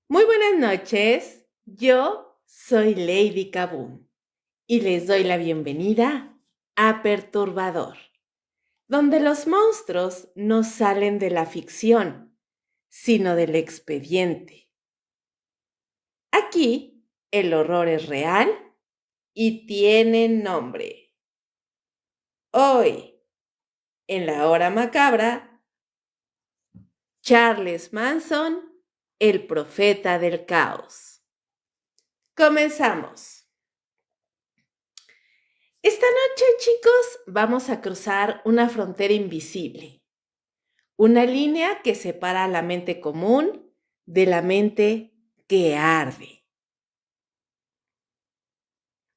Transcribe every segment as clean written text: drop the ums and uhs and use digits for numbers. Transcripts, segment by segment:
Muy buenas noches, yo soy Lady Kaboom y les doy la bienvenida a Perturbador, donde los monstruos no salen de la ficción, sino del expediente. Aquí el horror es real y tiene nombre. Hoy, en la hora macabra, Charles Manson, el profeta del caos. Comenzamos. Esta noche, chicos, vamos a cruzar una frontera invisible, una línea que separa la mente común de la mente que arde.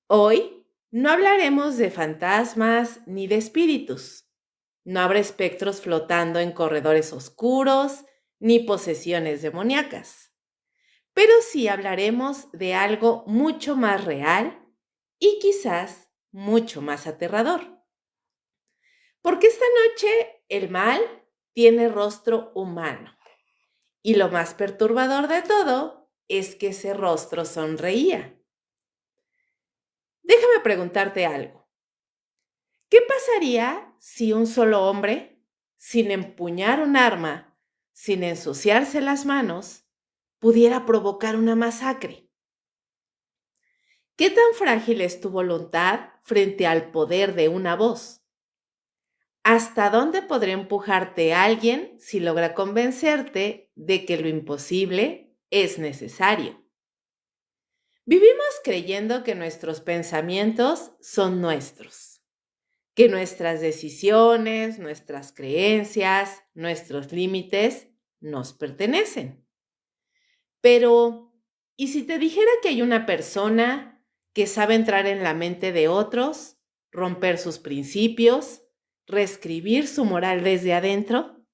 Hoy no hablaremos de fantasmas ni de espíritus. No habrá espectros flotando en corredores oscuros ni posesiones demoníacas. Pero sí hablaremos de algo mucho más real y quizás mucho más aterrador. Porque esta noche el mal tiene rostro humano. Y lo más perturbador de todo es que ese rostro sonreía. Déjame preguntarte algo. ¿Qué pasaría si un solo hombre, sin empuñar un arma, sin ensuciarse las manos, pudiera provocar una masacre? ¿Qué tan frágil es tu voluntad frente al poder de una voz? ¿Hasta dónde podría empujarte alguien si logra convencerte de que lo imposible es necesario? Vivimos creyendo que nuestros pensamientos son nuestros, que nuestras decisiones, nuestras creencias, nuestros límites nos pertenecen. Pero, ¿y si te dijera que hay una persona que sabe entrar en la mente de otros, romper sus principios, reescribir su moral desde adentro?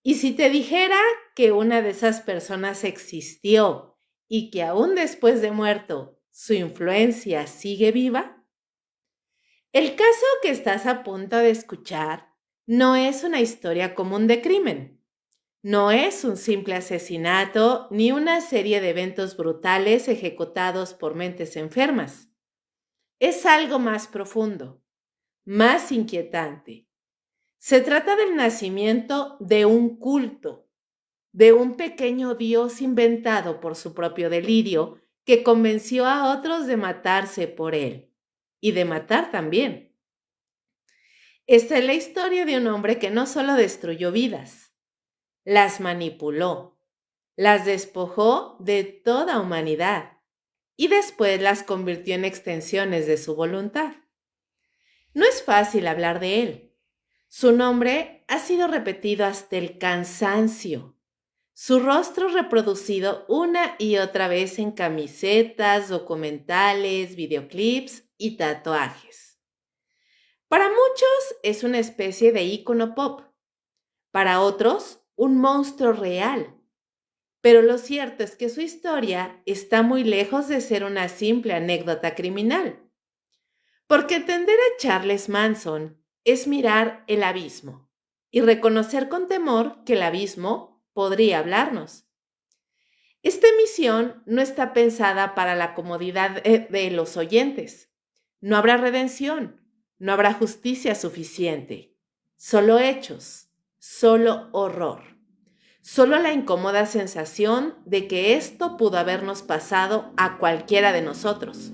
¿Y si te dijera que una de esas personas existió y que aún después de muerto su influencia sigue viva? El caso que estás a punto de escuchar no es una historia común de crimen. No es un simple asesinato ni una serie de eventos brutales ejecutados por mentes enfermas. Es algo más profundo, más inquietante. Se trata del nacimiento de un culto, de un pequeño dios inventado por su propio delirio que convenció a otros de matarse por él y de matar también. Esta es la historia de un hombre que no solo destruyó vidas, las manipuló, las despojó de toda humanidad y después las convirtió en extensiones de su voluntad. No es fácil hablar de él. Su nombre ha sido repetido hasta el cansancio. Su rostro reproducido una y otra vez en camisetas, documentales, videoclips y tatuajes. Para muchos es una especie de ícono pop, para otros un monstruo real. Pero lo cierto es que su historia está muy lejos de ser una simple anécdota criminal. Porque entender a Charles Manson es mirar el abismo y reconocer con temor que el abismo podría hablarnos. Esta emisión no está pensada para la comodidad de los oyentes. No habrá redención, no habrá justicia suficiente. Solo hechos, solo horror. Solo la incómoda sensación de que esto pudo habernos pasado a cualquiera de nosotros.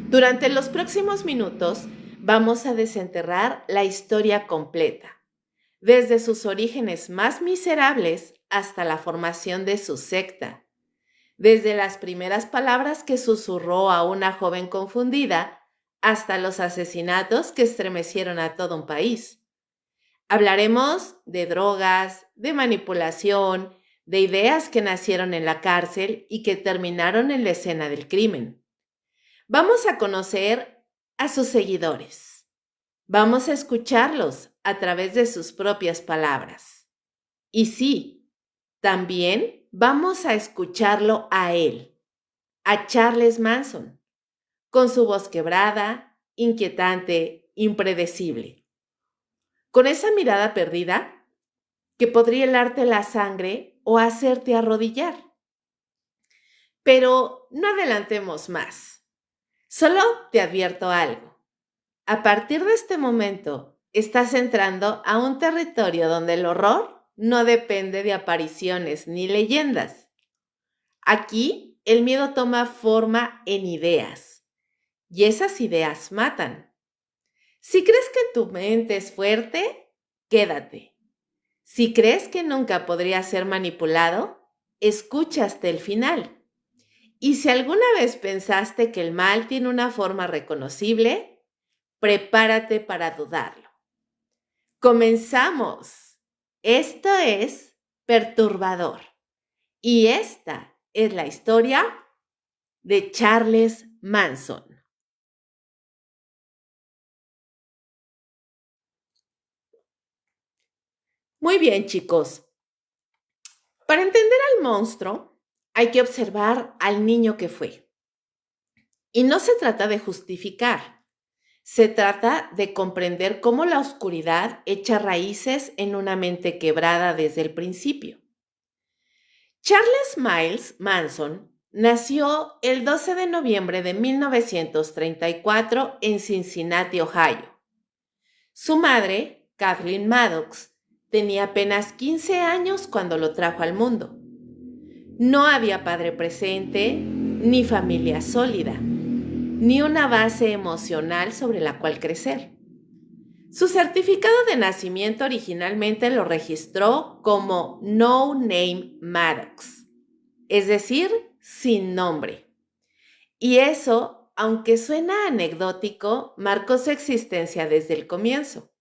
Durante los próximos minutos vamos a desenterrar la historia completa, desde sus orígenes más miserables hasta la formación de su secta, desde las primeras palabras que susurró a una joven confundida hasta los asesinatos que estremecieron a todo un país. Hablaremos de drogas, de manipulación, de ideas que nacieron en la cárcel y que terminaron en la escena del crimen. Vamos a conocer a sus seguidores. Vamos a escucharlos a través de sus propias palabras. Y sí, también vamos a escucharlo a él, a Charles Manson, con su voz quebrada, inquietante, impredecible. Con esa mirada perdida que podría helarte la sangre o hacerte arrodillar. Pero no adelantemos más. Solo te advierto algo. A partir de este momento, estás entrando a un territorio donde el horror no depende de apariciones ni leyendas. Aquí, el miedo toma forma en ideas, y esas ideas matan. Si crees que tu mente es fuerte, quédate. Si crees que nunca podría ser manipulado, escucha hasta el final. Y si alguna vez pensaste que el mal tiene una forma reconocible, prepárate para dudarlo. Comenzamos. Esto es Perturbador. Y esta es la historia de Charles Manson. Muy bien, chicos. Para entender al monstruo, hay que observar al niño que fue. Y no se trata de justificar, se trata de comprender cómo la oscuridad echa raíces en una mente quebrada desde el principio. Charles Miles Manson nació el 12 de noviembre de 1934 en Cincinnati, Ohio. Su madre, Kathleen Maddox, tenía apenas 15 años cuando lo trajo al mundo. No había padre presente, ni familia sólida, ni una base emocional sobre la cual crecer. Su certificado de nacimiento originalmente lo registró como No Name Maddox, es decir, sin nombre. Y eso, aunque suena anecdótico, marcó su existencia desde el comienzo.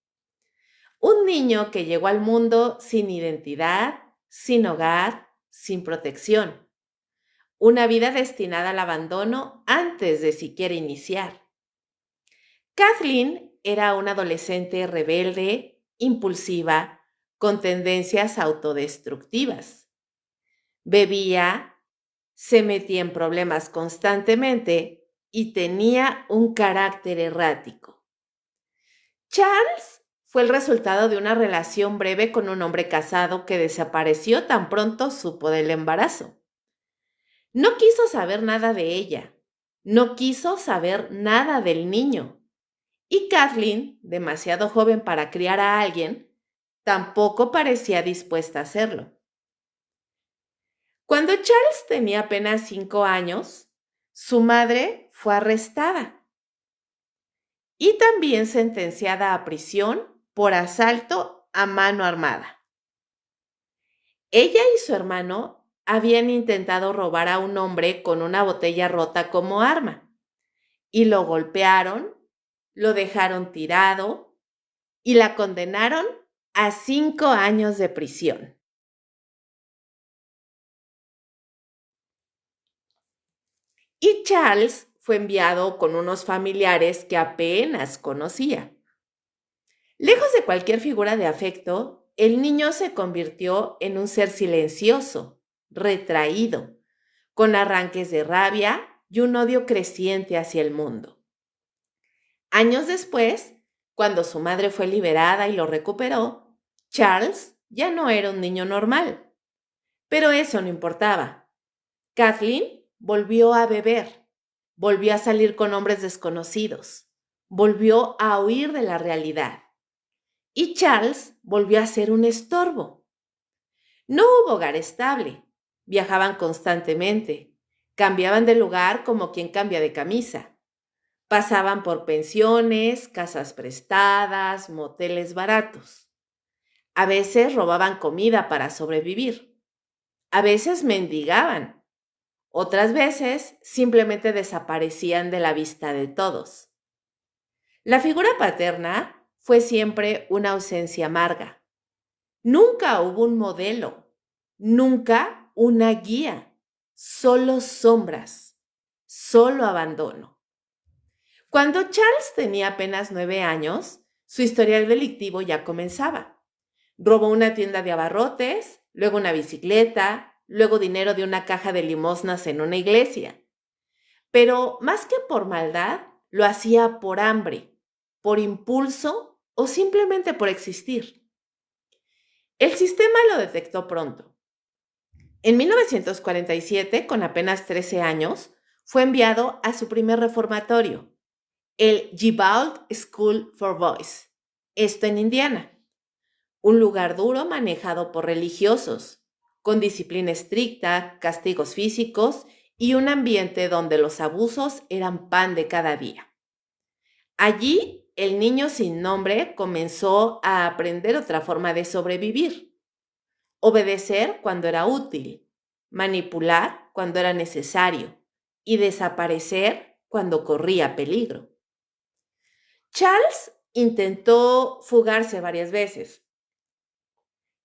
Un niño que llegó al mundo sin identidad, sin hogar, sin protección. Una vida destinada al abandono antes de siquiera iniciar. Kathleen era una adolescente rebelde, impulsiva, con tendencias autodestructivas. Bebía, se metía en problemas constantemente y tenía un carácter errático. Charles fue el resultado de una relación breve con un hombre casado que desapareció tan pronto supo del embarazo. No quiso saber nada de ella, no quiso saber nada del niño. Y Kathleen, demasiado joven para criar a alguien, tampoco parecía dispuesta a hacerlo. Cuando Charles tenía apenas 5 años, su madre fue arrestada y también sentenciada a prisión por asalto a mano armada. Ella y su hermano habían intentado robar a un hombre con una botella rota como arma y lo golpearon, lo dejaron tirado y la condenaron a 5 años de prisión. Y Charles fue enviado con unos familiares que apenas conocía. Lejos de cualquier figura de afecto, el niño se convirtió en un ser silencioso, retraído, con arranques de rabia y un odio creciente hacia el mundo. Años después, cuando su madre fue liberada y lo recuperó, Charles ya no era un niño normal. Pero eso no importaba. Kathleen volvió a beber, volvió a salir con hombres desconocidos, volvió a huir de la realidad. Y Charles volvió a ser un estorbo. No hubo hogar estable, viajaban constantemente, cambiaban de lugar como quien cambia de camisa. Pasaban por pensiones, casas prestadas, moteles baratos. A veces robaban comida para sobrevivir. A veces mendigaban. Otras veces simplemente desaparecían de la vista de todos. La figura paterna fue siempre una ausencia amarga. Nunca hubo un modelo, nunca una guía, solo sombras, solo abandono. Cuando Charles tenía apenas 9 años, su historial delictivo ya comenzaba. Robó una tienda de abarrotes, luego una bicicleta, luego dinero de una caja de limosnas en una iglesia. Pero más que por maldad, lo hacía por hambre, por impulso o simplemente por existir. El sistema lo detectó pronto. En 1947, con apenas 13 años, fue enviado a su primer reformatorio, el Gibald School for Boys, esto en Indiana, un lugar duro manejado por religiosos, con disciplina estricta, castigos físicos y un ambiente donde los abusos eran pan de cada día. Allí, el niño sin nombre comenzó a aprender otra forma de sobrevivir: obedecer cuando era útil, manipular cuando era necesario y desaparecer cuando corría peligro. Charles intentó fugarse varias veces.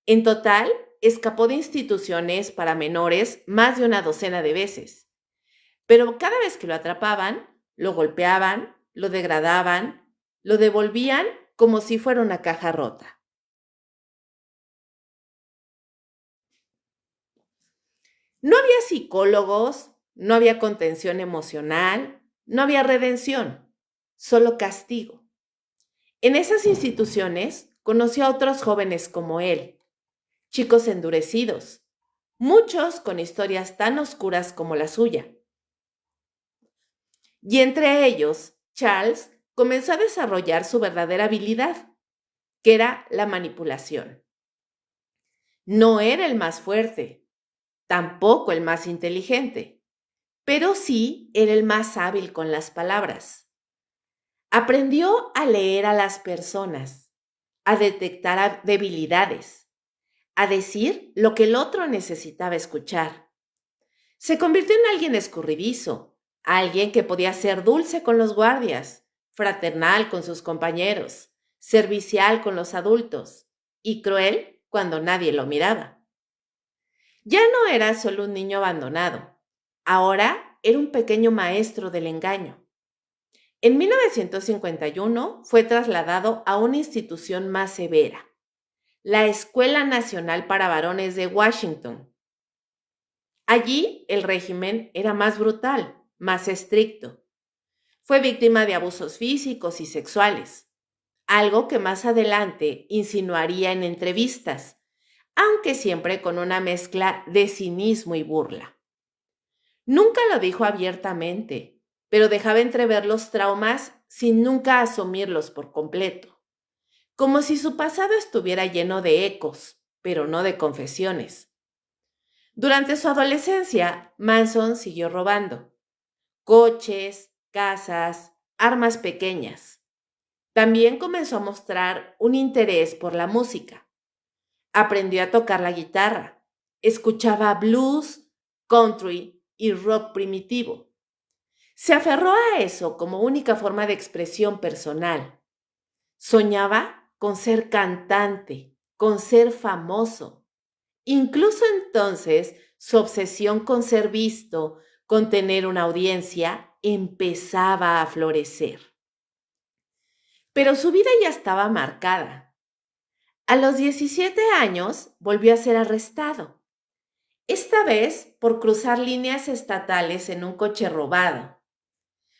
En total, escapó de instituciones para menores más de una docena de veces, pero cada vez que lo atrapaban, lo golpeaban, lo degradaban, lo devolvían como si fuera una caja rota. No había psicólogos, no había contención emocional, no había redención, solo castigo. En esas instituciones conoció a otros jóvenes como él, chicos endurecidos, muchos con historias tan oscuras como la suya. Y entre ellos, Charles comenzó a desarrollar su verdadera habilidad, que era la manipulación. No era el más fuerte, tampoco el más inteligente, pero sí era el más hábil con las palabras. Aprendió a leer a las personas, a detectar debilidades, a decir lo que el otro necesitaba escuchar. Se convirtió en alguien escurridizo, alguien que podía ser dulce con los guardias, fraternal con sus compañeros, servicial con los adultos y cruel cuando nadie lo miraba. Ya no era solo un niño abandonado, ahora era un pequeño maestro del engaño. En 1951 fue trasladado a una institución más severa, la Escuela Nacional para Varones de Washington. Allí el régimen era más brutal, más estricto. Fue víctima de abusos físicos y sexuales, algo que más adelante insinuaría en entrevistas, aunque siempre con una mezcla de cinismo y burla. Nunca lo dijo abiertamente, pero dejaba entrever los traumas sin nunca asumirlos por completo, como si su pasado estuviera lleno de ecos, pero no de confesiones. Durante su adolescencia, Manson siguió robando coches, casas, armas pequeñas. También comenzó a mostrar un interés por la música. Aprendió a tocar la guitarra, escuchaba blues, country y rock primitivo. Se aferró a eso como única forma de expresión personal. Soñaba con ser cantante, con ser famoso. Incluso entonces, su obsesión con ser visto, con tener una audiencia, empezaba a florecer. Pero su vida ya estaba marcada. A los 17 años volvió a ser arrestado, esta vez por cruzar líneas estatales en un coche robado.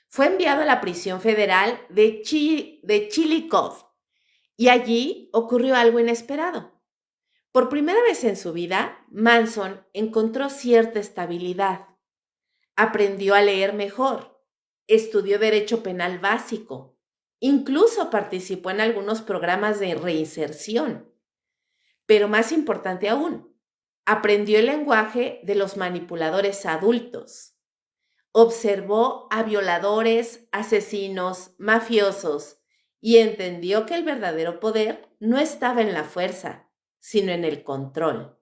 Fue enviado a la prisión federal de Chillicothe y allí ocurrió algo inesperado. Por primera vez en su vida, Manson encontró cierta estabilidad. Aprendió a leer mejor, estudió derecho penal básico, incluso participó en algunos programas de reinserción. Pero más importante aún, aprendió el lenguaje de los manipuladores adultos. Observó a violadores, asesinos, mafiosos y entendió que el verdadero poder no estaba en la fuerza, sino en el control.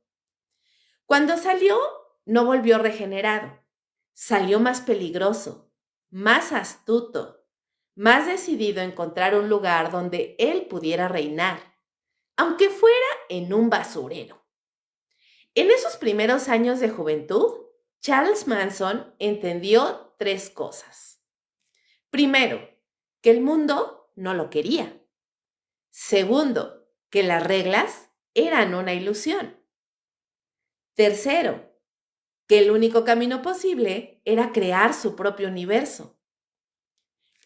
Cuando salió, no volvió regenerado. Salió más peligroso, más astuto, más decidido a encontrar un lugar donde él pudiera reinar, aunque fuera en un basurero. En esos primeros años de juventud, Charles Manson entendió tres cosas. Primero, que el mundo no lo quería. Segundo, que las reglas eran una ilusión. Tercero, que el único camino posible era crear su propio universo.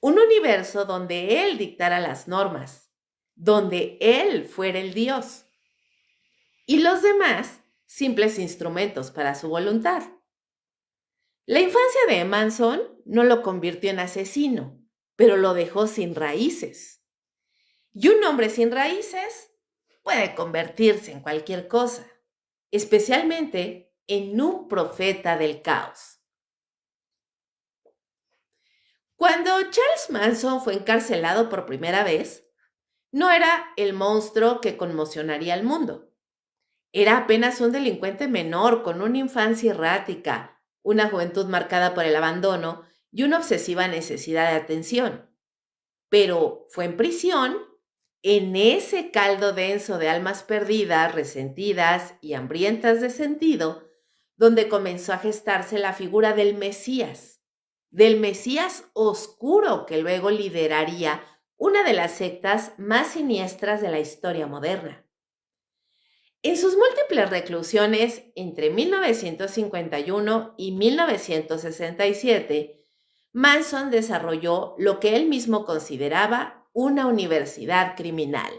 Un universo donde él dictara las normas, donde él fuera el Dios. Y los demás simples instrumentos para su voluntad. La infancia de Manson no lo convirtió en asesino, pero lo dejó sin raíces. Y un hombre sin raíces puede convertirse en cualquier cosa, especialmente en un profeta del caos. Cuando Charles Manson fue encarcelado por primera vez, no era el monstruo que conmocionaría al mundo. Era apenas un delincuente menor con una infancia errática, una juventud marcada por el abandono y una obsesiva necesidad de atención. Pero fue en prisión, en ese caldo denso de almas perdidas, resentidas y hambrientas de sentido, donde comenzó a gestarse la figura del Mesías oscuro que luego lideraría una de las sectas más siniestras de la historia moderna. En sus múltiples reclusiones entre 1951 y 1967, Manson desarrolló lo que él mismo consideraba una universidad criminal.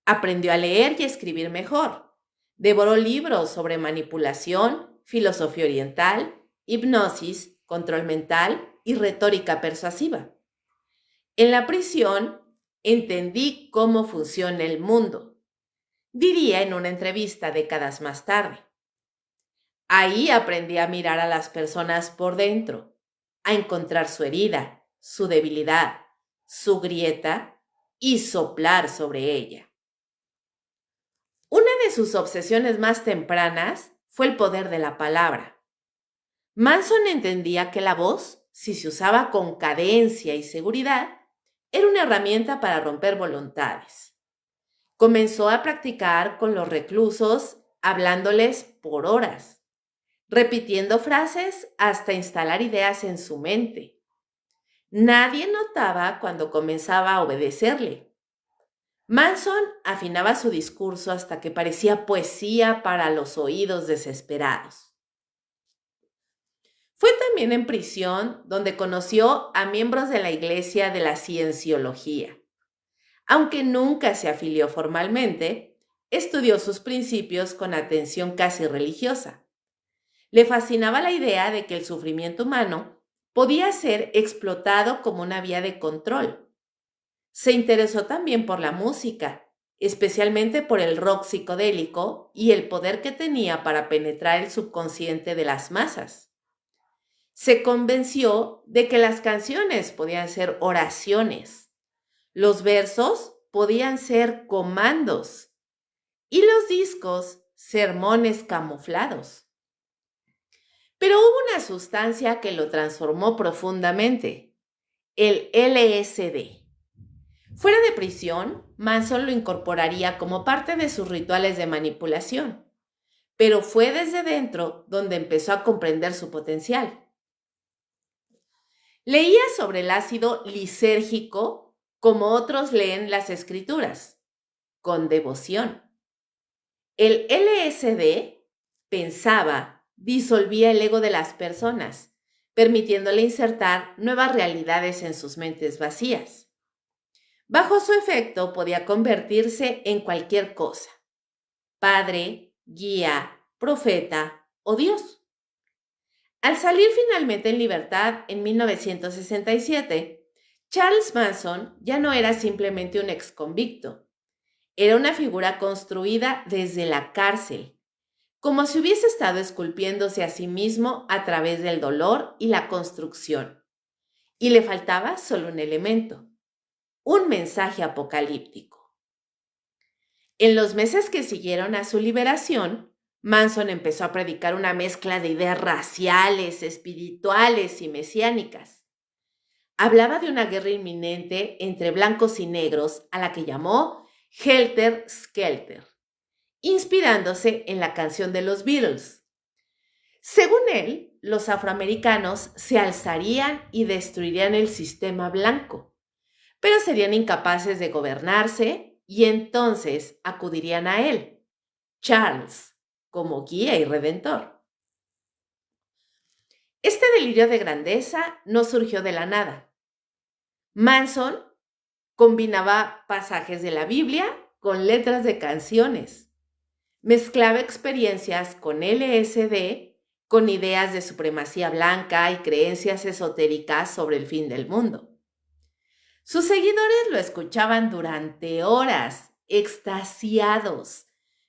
Aprendió a leer y escribir mejor. Devoró libros sobre manipulación, filosofía oriental, hipnosis, control mental y retórica persuasiva. En la prisión entendí cómo funciona el mundo, diría en una entrevista décadas más tarde. Ahí aprendí a mirar a las personas por dentro, a encontrar su herida, su debilidad, su grieta y soplar sobre ella. Una de sus obsesiones más tempranas fue el poder de la palabra. Manson entendía que la voz, si se usaba con cadencia y seguridad, era una herramienta para romper voluntades. Comenzó a practicar con los reclusos, hablándoles por horas, repitiendo frases hasta instalar ideas en su mente. Nadie notaba cuando comenzaba a obedecerle. Manson afinaba su discurso hasta que parecía poesía para los oídos desesperados. Fue también en prisión donde conoció a miembros de la Iglesia de la Cienciología. Aunque nunca se afilió formalmente, estudió sus principios con atención casi religiosa. Le fascinaba la idea de que el sufrimiento humano podía ser explotado como una vía de control. Se interesó también por la música, especialmente por el rock psicodélico y el poder que tenía para penetrar el subconsciente de las masas. Se convenció de que las canciones podían ser oraciones, los versos podían ser comandos y los discos sermones camuflados. Pero hubo una sustancia que lo transformó profundamente, el LSD. Fuera de prisión, Manson lo incorporaría como parte de sus rituales de manipulación, pero fue desde dentro donde empezó a comprender su potencial. Leía sobre el ácido lisérgico como otros leen las escrituras, con devoción. El LSD, pensaba, disolvía el ego de las personas, permitiéndole insertar nuevas realidades en sus mentes vacías. Bajo su efecto podía convertirse en cualquier cosa: padre, guía, profeta o Dios. Al salir finalmente en libertad en 1967, Charles Manson ya no era simplemente un exconvicto. Era una figura construida desde la cárcel, como si hubiese estado esculpiéndose a sí mismo a través del dolor y la construcción. Y le faltaba solo un elemento: un mensaje apocalíptico. En los meses que siguieron a su liberación, Manson empezó a predicar una mezcla de ideas raciales, espirituales y mesiánicas. Hablaba de una guerra inminente entre blancos y negros a la que llamó Helter Skelter, inspirándose en la canción de los Beatles. Según él, los afroamericanos se alzarían y destruirían el sistema blanco, pero serían incapaces de gobernarse y entonces acudirían a él, Charles, como guía y redentor. Este delirio de grandeza no surgió de la nada. Manson combinaba pasajes de la Biblia con letras de canciones. Mezclaba experiencias con LSD, con ideas de supremacía blanca y creencias esotéricas sobre el fin del mundo. Sus seguidores lo escuchaban durante horas, extasiados,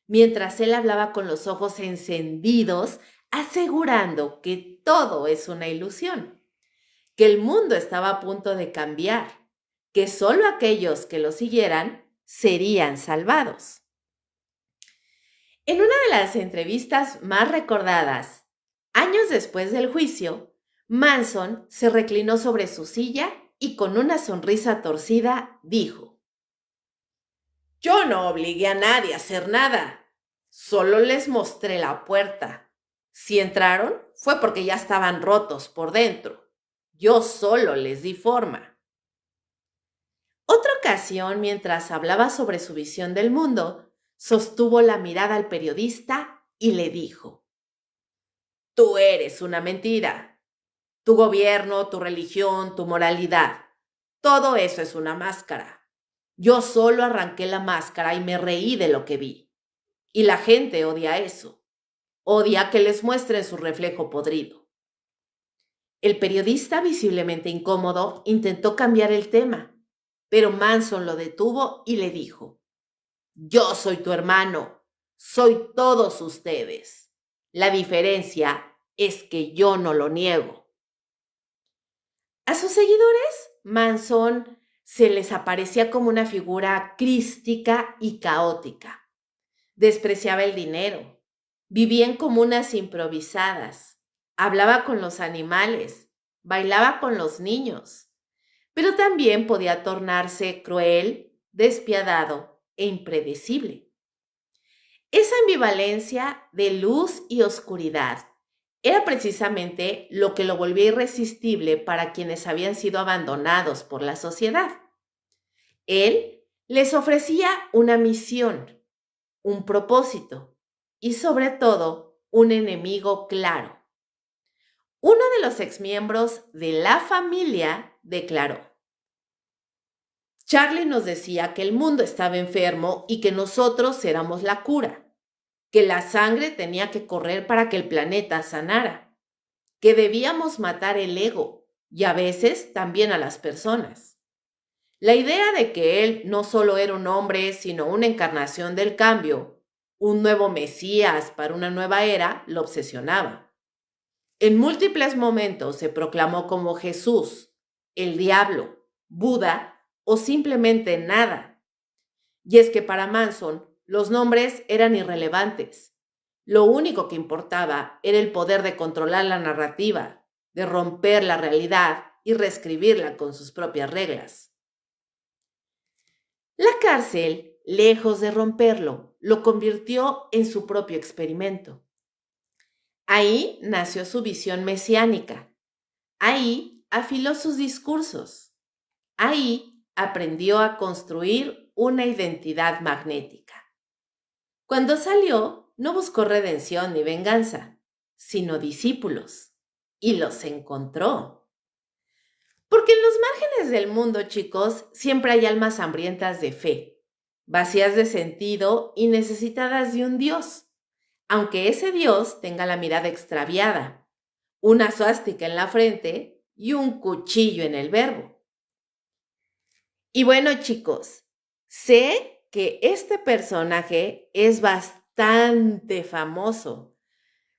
mientras él hablaba con los ojos encendidos, asegurando que todo es una ilusión, que el mundo estaba a punto de cambiar, que solo aquellos que lo siguieran serían salvados. En una de las entrevistas más recordadas, años después del juicio, Manson se reclinó sobre su silla y con una sonrisa torcida dijo: «Yo no obligué a nadie a hacer nada, solo les mostré la puerta. Si entraron fue porque ya estaban rotos por dentro. Yo solo les di forma». Otra ocasión, mientras hablaba sobre su visión del mundo, sostuvo la mirada al periodista y le dijo: «Tú eres una mentira. Tu gobierno, tu religión, tu moralidad, todo eso es una máscara. Yo solo arranqué la máscara y me reí de lo que vi. Y la gente odia eso. Odia que les muestren su reflejo podrido». El periodista, visiblemente incómodo, intentó cambiar el tema, pero Manson lo detuvo y le dijo: «Yo soy tu hermano, soy todos ustedes. La diferencia es que yo no lo niego». A sus seguidores, Manson se les aparecía como una figura crística y caótica. Despreciaba el dinero, vivía en comunas improvisadas, hablaba con los animales, bailaba con los niños, pero también podía tornarse cruel, despiadado e impredecible. Esa ambivalencia de luz y oscuridad era precisamente lo que lo volvía irresistible para quienes habían sido abandonados por la sociedad. Él les ofrecía una misión, un propósito y, sobre todo, un enemigo claro. Uno de los exmiembros de la familia declaró: «Charlie nos decía que el mundo estaba enfermo y que nosotros éramos la cura, que la sangre tenía que correr para que el planeta sanara, que debíamos matar el ego y a veces también a las personas». La idea de que él no solo era un hombre, sino una encarnación del cambio, un nuevo Mesías para una nueva era, lo obsesionaba. En múltiples momentos se proclamó como Jesús, el diablo, Buda o simplemente nada. Y es que para Manson los nombres eran irrelevantes. Lo único que importaba era el poder de controlar la narrativa, de romper la realidad y reescribirla con sus propias reglas. La cárcel, lejos de romperlo, lo convirtió en su propio experimento. Ahí nació su visión mesiánica. Ahí afiló sus discursos. Ahí aprendió a construir una identidad magnética. Cuando salió, no buscó redención ni venganza, sino discípulos. Y los encontró. Porque en los márgenes del mundo, chicos, siempre hay almas hambrientas de fe, vacías de sentido y necesitadas de un Dios, aunque ese Dios tenga la mirada extraviada, una suástica en la frente y un cuchillo en el verbo. Y bueno, chicos, sé que este personaje es bastante famoso,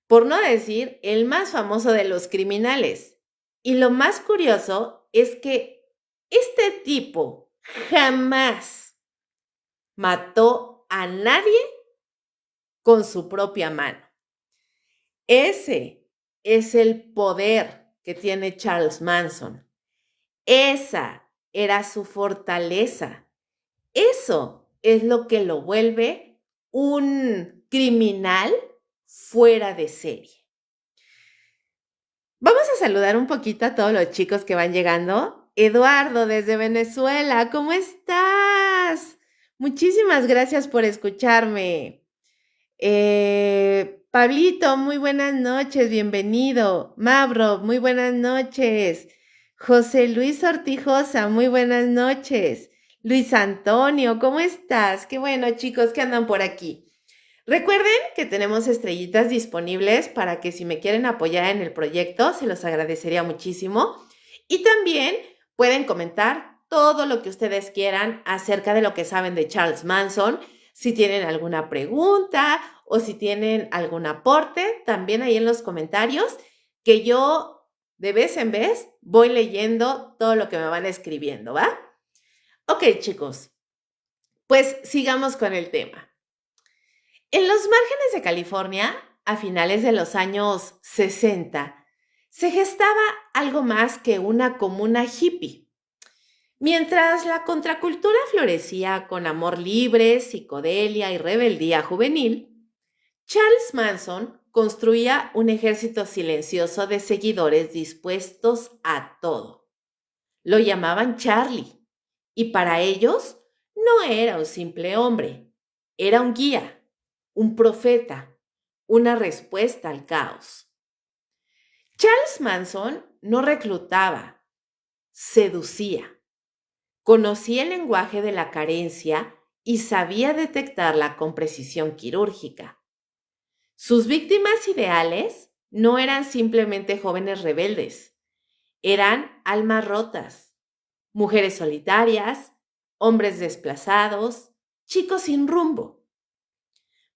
por no decir el más famoso de los criminales. Y lo más curioso es que este tipo jamás mató a nadie con su propia mano. Ese es el poder que tiene Charles Manson. Esa era su fortaleza. Eso es lo que lo vuelve un criminal fuera de serie. Vamos a saludar un poquito a todos los chicos que van llegando. Eduardo, desde Venezuela, ¿cómo estás? Muchísimas gracias por escucharme. Pablito, muy buenas noches, bienvenido. Mavro, muy buenas noches. José Luis Ortijosa, muy buenas noches. Luis Antonio, ¿cómo estás? Qué bueno, chicos, que andan por aquí. Recuerden que tenemos estrellitas disponibles para que si me quieren apoyar en el proyecto, se los agradecería muchísimo. Y también pueden comentar todo lo que ustedes quieran acerca de lo que saben de Charles Manson. Si tienen alguna pregunta o si tienen algún aporte, también ahí en los comentarios, que yo de vez en vez voy leyendo todo lo que me van escribiendo, ¿va? Ok, chicos, pues sigamos con el tema. En los márgenes de California, a finales de los años 60, se gestaba algo más que una comuna hippie. Mientras la contracultura florecía con amor libre, psicodelia y rebeldía juvenil, Charles Manson construía un ejército silencioso de seguidores dispuestos a todo. Lo llamaban Charlie, y para ellos no era un simple hombre, era un guía, un profeta, una respuesta al caos. Charles Manson no reclutaba, seducía. Conocía el lenguaje de la carencia y sabía detectarla con precisión quirúrgica. Sus víctimas ideales no eran simplemente jóvenes rebeldes, eran almas rotas, mujeres solitarias, hombres desplazados, chicos sin rumbo.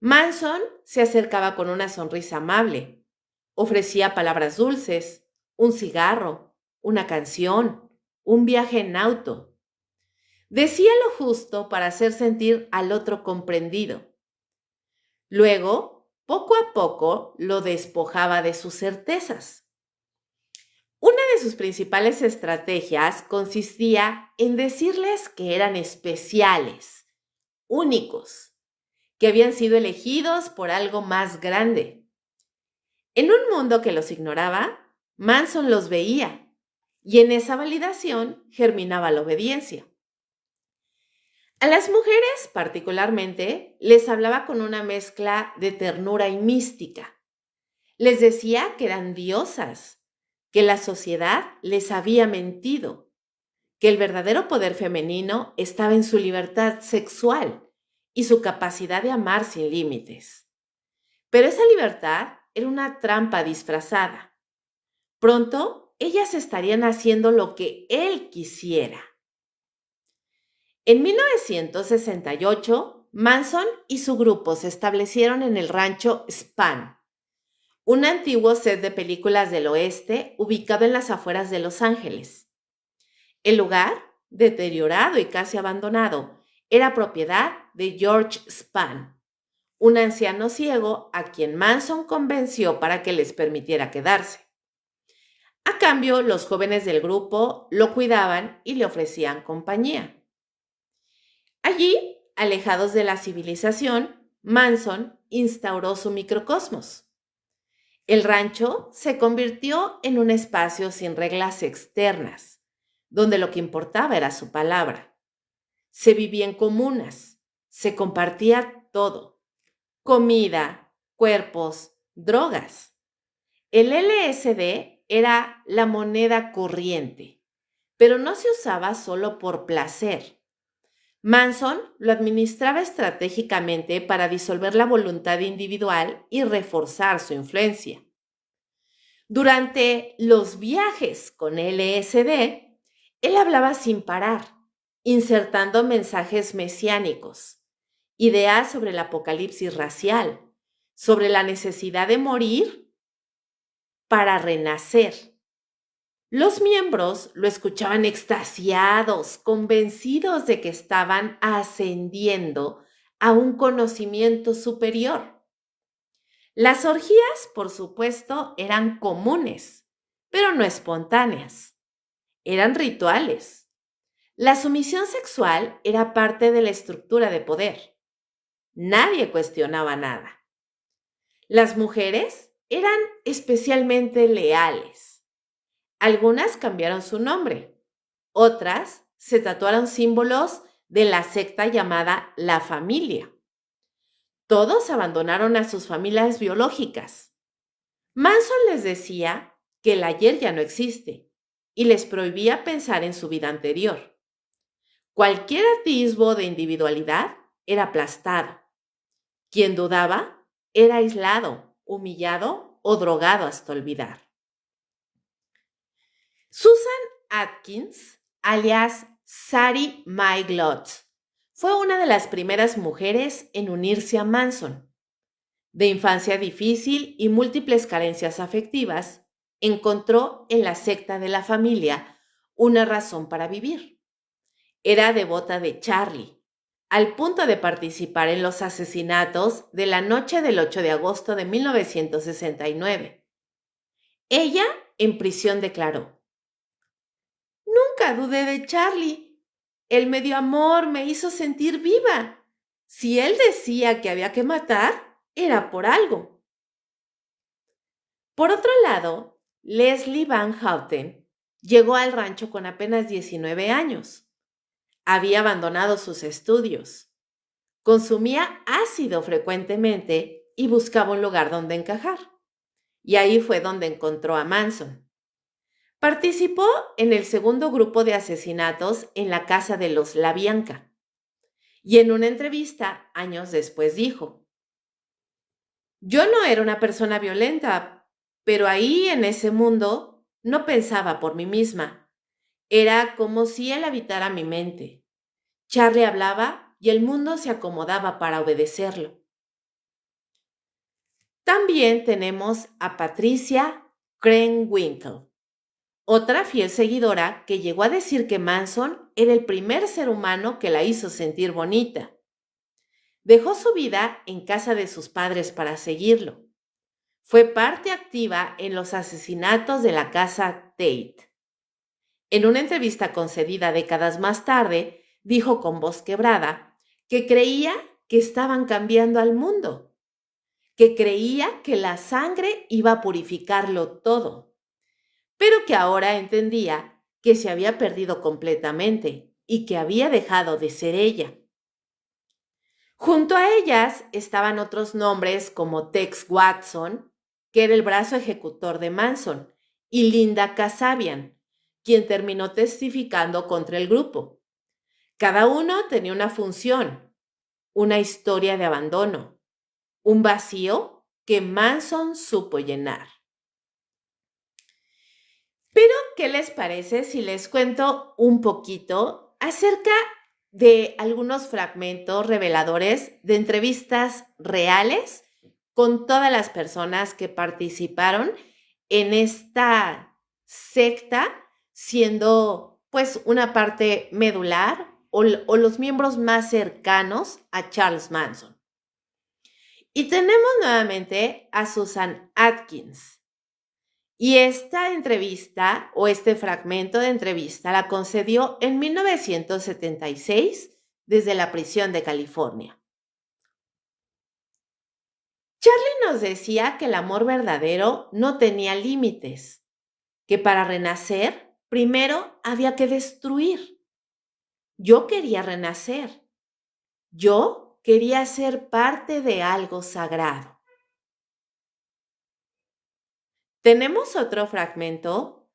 Manson se acercaba con una sonrisa amable, ofrecía palabras dulces, un cigarro, una canción, un viaje en auto. Decía lo justo para hacer sentir al otro comprendido. Luego, poco a poco, lo despojaba de sus certezas. Una de sus principales estrategias consistía en decirles que eran especiales, únicos, que habían sido elegidos por algo más grande. En un mundo que los ignoraba, Manson los veía, y en esa validación germinaba la obediencia. A las mujeres, particularmente, les hablaba con una mezcla de ternura y mística. Les decía que eran diosas, que la sociedad les había mentido, que el verdadero poder femenino estaba en su libertad sexual y su capacidad de amar sin límites. Pero esa libertad era una trampa disfrazada. Pronto, ellas estarían haciendo lo que él quisiera. En 1968, Manson y su grupo se establecieron en el rancho Spahn, un antiguo set de películas del oeste ubicado en las afueras de Los Ángeles. El lugar, deteriorado y casi abandonado, era propiedad de George Spahn, un anciano ciego a quien Manson convenció para que les permitiera quedarse. A cambio, los jóvenes del grupo lo cuidaban y le ofrecían compañía. Allí, alejados de la civilización, Manson instauró su microcosmos. El rancho se convirtió en un espacio sin reglas externas, donde lo que importaba era su palabra. Se vivía en comunas, se compartía todo: comida, cuerpos, drogas. El LSD era la moneda corriente, pero no se usaba solo por placer. Manson lo administraba estratégicamente para disolver la voluntad individual y reforzar su influencia. Durante los viajes con LSD, él hablaba sin parar, insertando mensajes mesiánicos, ideas sobre el apocalipsis racial, sobre la necesidad de morir para renacer. Los miembros lo escuchaban extasiados, convencidos de que estaban ascendiendo a un conocimiento superior. Las orgías, por supuesto, eran comunes, pero no espontáneas. Eran rituales. La sumisión sexual era parte de la estructura de poder. Nadie cuestionaba nada. Las mujeres eran especialmente leales. Algunas cambiaron su nombre. Otras se tatuaron símbolos de la secta llamada La Familia. Todos abandonaron a sus familias biológicas. Manson les decía que el ayer ya no existe y les prohibía pensar en su vida anterior. Cualquier atisbo de individualidad era aplastado. Quien dudaba era aislado, humillado o drogado hasta olvidar. Susan Atkins, alias Sari Mygloth, fue una de las primeras mujeres en unirse a Manson. De infancia difícil y múltiples carencias afectivas, encontró en la secta de la familia una razón para vivir. Era devota de Charlie, al punto de participar en los asesinatos de la noche del 8 de agosto de 1969. Ella, en prisión, declaró: "Nunca dudé de Charlie. El medio amor me hizo sentir viva. Si él decía que había que matar, era por algo". Por otro lado, Leslie Van Houten llegó al rancho con apenas 19 años. Había abandonado sus estudios. Consumía ácido frecuentemente y buscaba un lugar donde encajar. Y ahí fue donde encontró a Manson. Participó en el segundo grupo de asesinatos en la casa de los LaBianca. Y en una entrevista, años después, dijo: "Yo no era una persona violenta, pero ahí en ese mundo no pensaba por mí misma. Era como si él habitara mi mente. Charlie hablaba y el mundo se acomodaba para obedecerlo". También tenemos a Patricia Krenwinkel, otra fiel seguidora que llegó a decir que Manson era el primer ser humano que la hizo sentir bonita. Dejó su vida en casa de sus padres para seguirlo. Fue parte activa en los asesinatos de la casa Tate. En una entrevista concedida décadas más tarde, dijo con voz quebrada que creía que estaban cambiando al mundo, que creía que la sangre iba a purificarlo todo, pero que ahora entendía que se había perdido completamente y que había dejado de ser ella. Junto a ellas estaban otros nombres como Tex Watson, que era el brazo ejecutor de Manson, y Linda Kasabian, quien terminó testificando contra el grupo. Cada uno tenía una función, una historia de abandono, un vacío que Manson supo llenar. Pero, ¿qué les parece si les cuento un poquito acerca de algunos fragmentos reveladores de entrevistas reales con todas las personas que participaron en esta secta, siendo pues una parte medular o los miembros más cercanos a Charles Manson? Y tenemos nuevamente a Susan Atkins. Y esta entrevista o este fragmento de entrevista la concedió en 1976 desde la prisión de California. Charlie nos decía que el amor verdadero no tenía límites, que para renacer primero había que destruir. Yo quería renacer. Yo quería ser parte de algo sagrado. Tenemos otro fragmento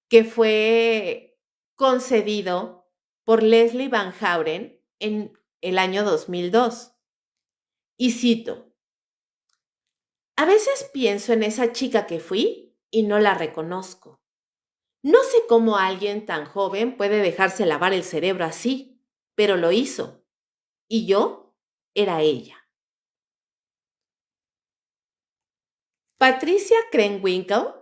que fue concedido por Leslie Van Houten en el año 2002. Y cito: "A veces pienso en esa chica que fui y no la reconozco. No sé cómo alguien tan joven puede dejarse lavar el cerebro así, pero lo hizo. Y yo era ella". Patricia Krenwinkel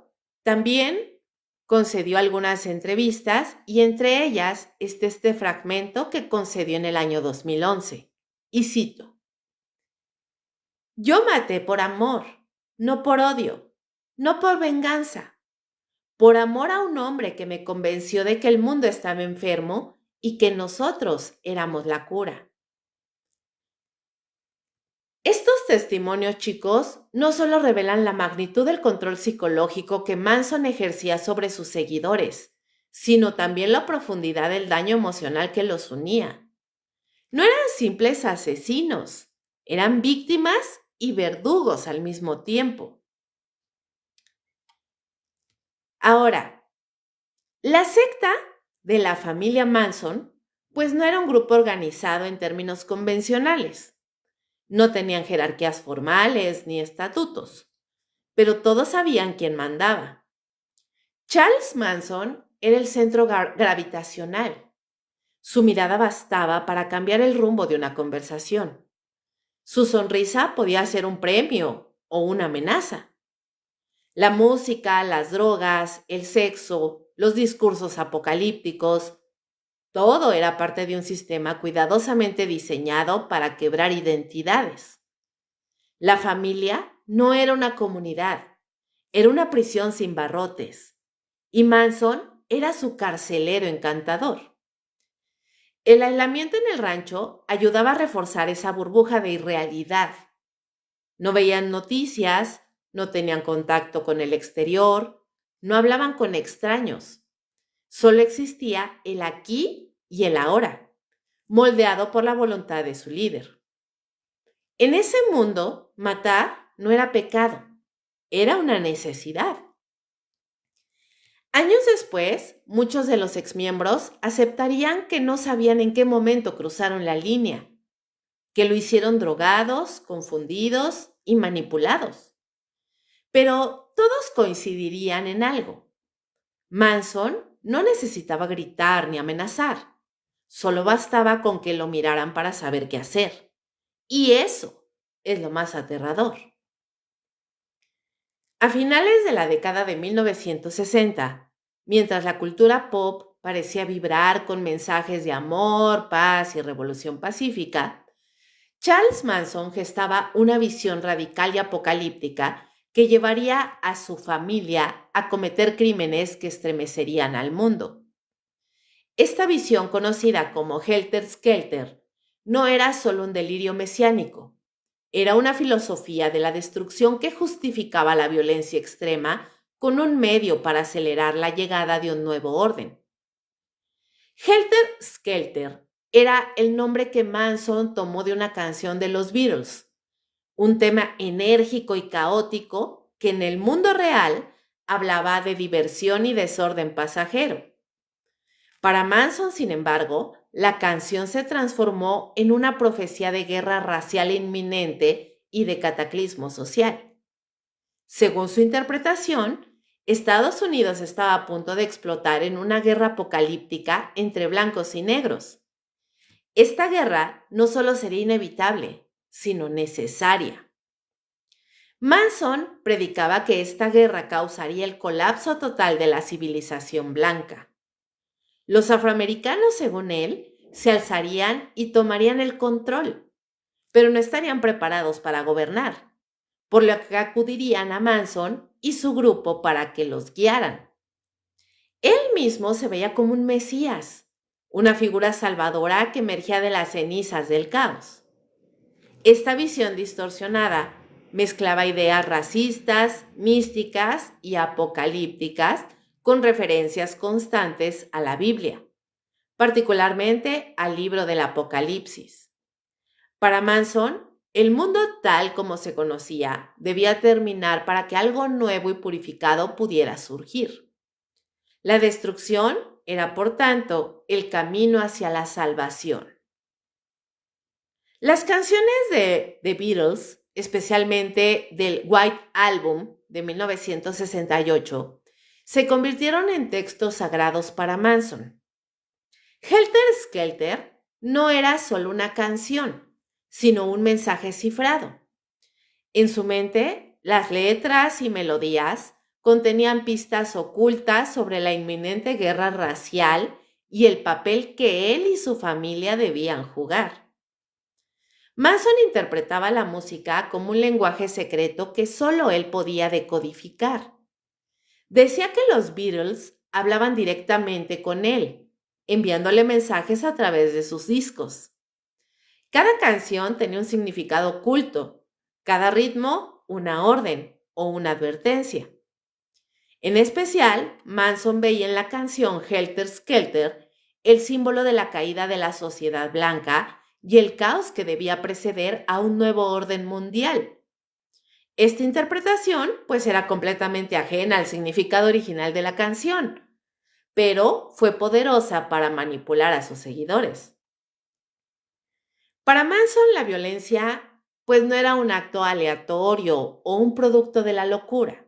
también concedió algunas entrevistas y entre ellas está este fragmento que concedió en el año 2011. Y cito: "Yo maté por amor, no por odio, no por venganza, por amor a un hombre que me convenció de que el mundo estaba enfermo y que nosotros éramos la cura". Estos testimonios, chicos, no solo revelan la magnitud del control psicológico que Manson ejercía sobre sus seguidores, sino también la profundidad del daño emocional que los unía. No eran simples asesinos, eran víctimas y verdugos al mismo tiempo. Ahora, la secta de la familia Manson, pues no era un grupo organizado en términos convencionales. No tenían jerarquías formales ni estatutos, pero todos sabían quién mandaba. Charles Manson era el centro gravitacional. Su mirada bastaba para cambiar el rumbo de una conversación. Su sonrisa podía ser un premio o una amenaza. La música, las drogas, el sexo, los discursos apocalípticos, todo era parte de un sistema cuidadosamente diseñado para quebrar identidades. La familia no era una comunidad, era una prisión sin barrotes, y Manson era su carcelero encantador. El aislamiento en el rancho ayudaba a reforzar esa burbuja de irrealidad. No veían noticias, no tenían contacto con el exterior, no hablaban con extraños. Solo existía el aquí y el ahora, moldeado por la voluntad de su líder. En ese mundo, matar no era pecado, era una necesidad. Años después, muchos de los exmiembros aceptarían que no sabían en qué momento cruzaron la línea, que lo hicieron drogados, confundidos y manipulados. Pero todos coincidirían en algo. Manson no necesitaba gritar ni amenazar. Solo bastaba con que lo miraran para saber qué hacer. Y eso es lo más aterrador. A finales de la década de 1960, mientras la cultura pop parecía vibrar con mensajes de amor, paz y revolución pacífica, Charles Manson gestaba una visión radical y apocalíptica que llevaría a su familia a cometer crímenes que estremecerían al mundo. Esta visión, conocida como Helter Skelter, no era solo un delirio mesiánico, era una filosofía de la destrucción que justificaba la violencia extrema con un medio para acelerar la llegada de un nuevo orden. Helter Skelter era el nombre que Manson tomó de una canción de los Beatles, un tema enérgico y caótico que en el mundo real hablaba de diversión y desorden pasajero. Para Manson, sin embargo, la canción se transformó en una profecía de guerra racial inminente y de cataclismo social. Según su interpretación, Estados Unidos estaba a punto de explotar en una guerra apocalíptica entre blancos y negros. Esta guerra no solo sería inevitable, sino necesaria. Manson predicaba que esta guerra causaría el colapso total de la civilización blanca. Los afroamericanos, según él, se alzarían y tomarían el control, pero no estarían preparados para gobernar, por lo que acudirían a Manson y su grupo para que los guiaran. Él mismo se veía como un mesías, una figura salvadora que emergía de las cenizas del caos. Esta visión distorsionada mezclaba ideas racistas, místicas y apocalípticas con referencias constantes a la Biblia, particularmente al libro del Apocalipsis. Para Manson, el mundo tal como se conocía debía terminar para que algo nuevo y purificado pudiera surgir. La destrucción era, por tanto, el camino hacia la salvación. Las canciones de The Beatles, especialmente del White Album de 1968, se convirtieron en textos sagrados para Manson. Helter Skelter no era solo una canción, sino un mensaje cifrado. En su mente, las letras y melodías contenían pistas ocultas sobre la inminente guerra racial y el papel que él y su familia debían jugar. Manson interpretaba la música como un lenguaje secreto que solo él podía decodificar. Decía que los Beatles hablaban directamente con él, enviándole mensajes a través de sus discos. Cada canción tenía un significado oculto, cada ritmo una orden o una advertencia. En especial, Manson veía en la canción Helter Skelter el símbolo de la caída de la sociedad blanca y el caos que debía preceder a un nuevo orden mundial. Esta interpretación, pues, era completamente ajena al significado original de la canción, pero fue poderosa para manipular a sus seguidores. Para Manson, la violencia pues no era un acto aleatorio o un producto de la locura.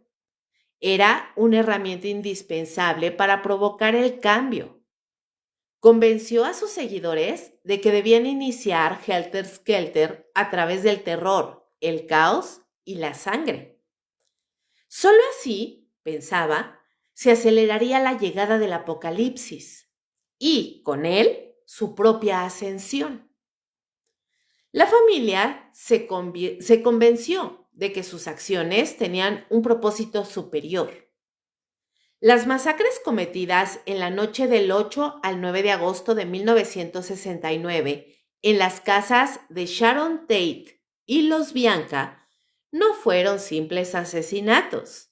Era una herramienta indispensable para provocar el cambio. Convenció a sus seguidores de que debían iniciar Helter Skelter a través del terror, el caos y la sangre. Solo así, pensaba, se aceleraría la llegada del apocalipsis y, con él, su propia ascensión. La familia se convenció de que sus acciones tenían un propósito superior. Las masacres cometidas en la noche del 8 al 9 de agosto de 1969 en las casas de Sharon Tate y los Bianca no fueron simples asesinatos.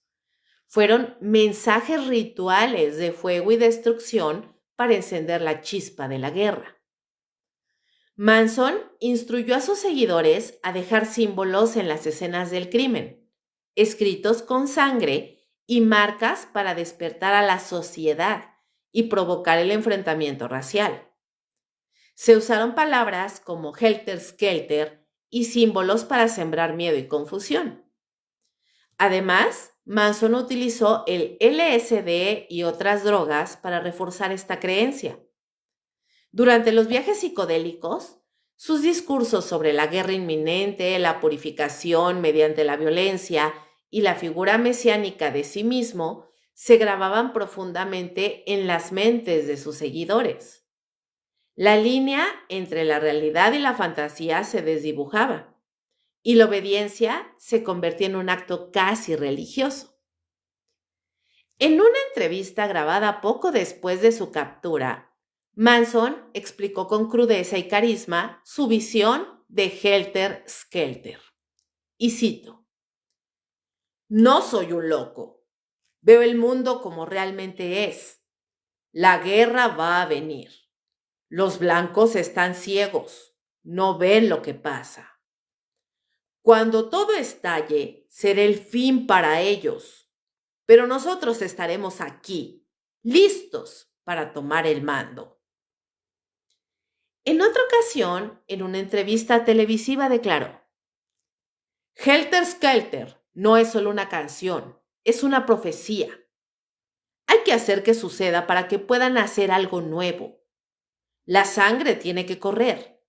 Fueron mensajes rituales de fuego y destrucción para encender la chispa de la guerra. Manson instruyó a sus seguidores a dejar símbolos en las escenas del crimen, escritos con sangre y marcas para despertar a la sociedad y provocar el enfrentamiento racial. Se usaron palabras como Helter Skelter y símbolos para sembrar miedo y confusión. Además, Manson utilizó el LSD y otras drogas para reforzar esta creencia. Durante los viajes psicodélicos, sus discursos sobre la guerra inminente, la purificación mediante la violencia y la figura mesiánica de sí mismo se grababan profundamente en las mentes de sus seguidores. La línea entre la realidad y la fantasía se desdibujaba y la obediencia se convertía en un acto casi religioso. En una entrevista grabada poco después de su captura, Manson explicó con crudeza y carisma su visión de Helter Skelter. Y cito: "No soy un loco. Veo el mundo como realmente es. La guerra va a venir. Los blancos están ciegos. No ven lo que pasa. Cuando todo estalle, será el fin para ellos. Pero nosotros estaremos aquí, listos para tomar el mando". En otra ocasión, en una entrevista televisiva declaró: "Helter Skelter no es solo una canción, es una profecía. Hay que hacer que suceda para que puedan hacer algo nuevo. La sangre tiene que correr.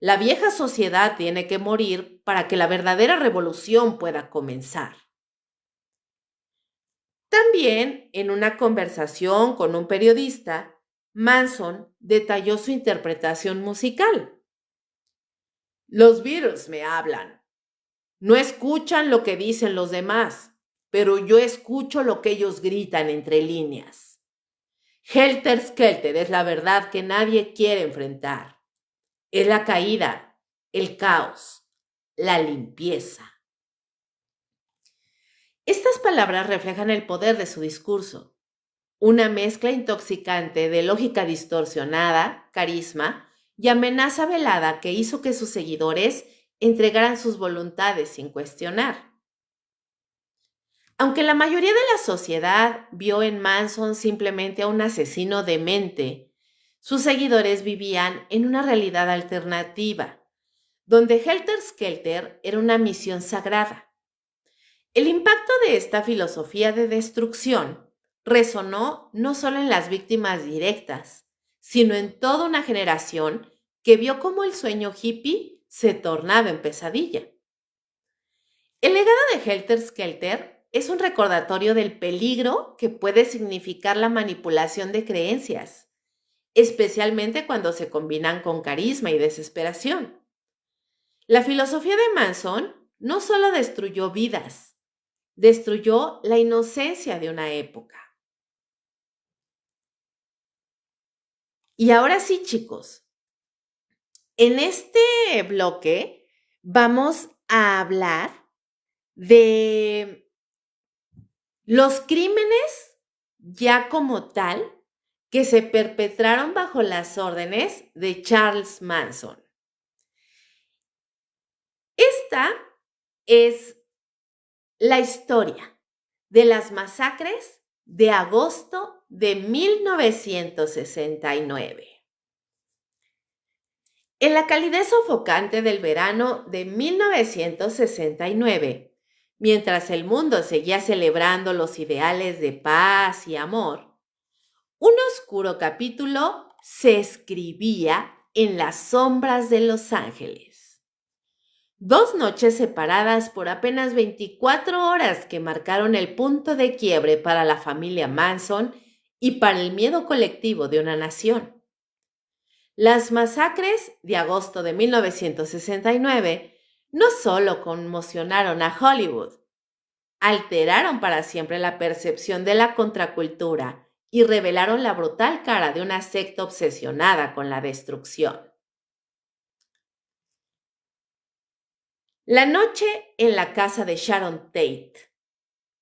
La vieja sociedad tiene que morir para que la verdadera revolución pueda comenzar". También, en una conversación con un periodista, Manson detalló su interpretación musical. "Los Beatles me hablan. No escuchan lo que dicen los demás, pero yo escucho lo que ellos gritan entre líneas. Helter Skelter es la verdad que nadie quiere enfrentar. Es la caída, el caos, la limpieza". Estas palabras reflejan el poder de su discurso, una mezcla intoxicante de lógica distorsionada, carisma y amenaza velada que hizo que sus seguidores entregaran sus voluntades sin cuestionar. Aunque la mayoría de la sociedad vio en Manson simplemente a un asesino demente, sus seguidores vivían en una realidad alternativa, donde Helter Skelter era una misión sagrada. El impacto de esta filosofía de destrucción resonó no solo en las víctimas directas, sino en toda una generación que vio cómo el sueño hippie se tornaba en pesadilla. El legado de Helter Skelter es un recordatorio del peligro que puede significar la manipulación de creencias, especialmente cuando se combinan con carisma y desesperación. La filosofía de Manson no solo destruyó vidas, destruyó la inocencia de una época. Y ahora sí, chicos, en este bloque vamos a hablar de los crímenes ya como tal que se perpetraron bajo las órdenes de Charles Manson. Esta es la historia de las masacres de agosto de 1969. En la calidez sofocante del verano de 1969, mientras el mundo seguía celebrando los ideales de paz y amor, un oscuro capítulo se escribía en las sombras de Los Ángeles. 2 noches separadas por apenas 24 horas que marcaron el punto de quiebre para la familia Manson y para el miedo colectivo de una nación. Las masacres de agosto de 1969 no solo conmocionaron a Hollywood, alteraron para siempre la percepción de la contracultura y revelaron la brutal cara de una secta obsesionada con la destrucción. La noche en la casa de Sharon Tate,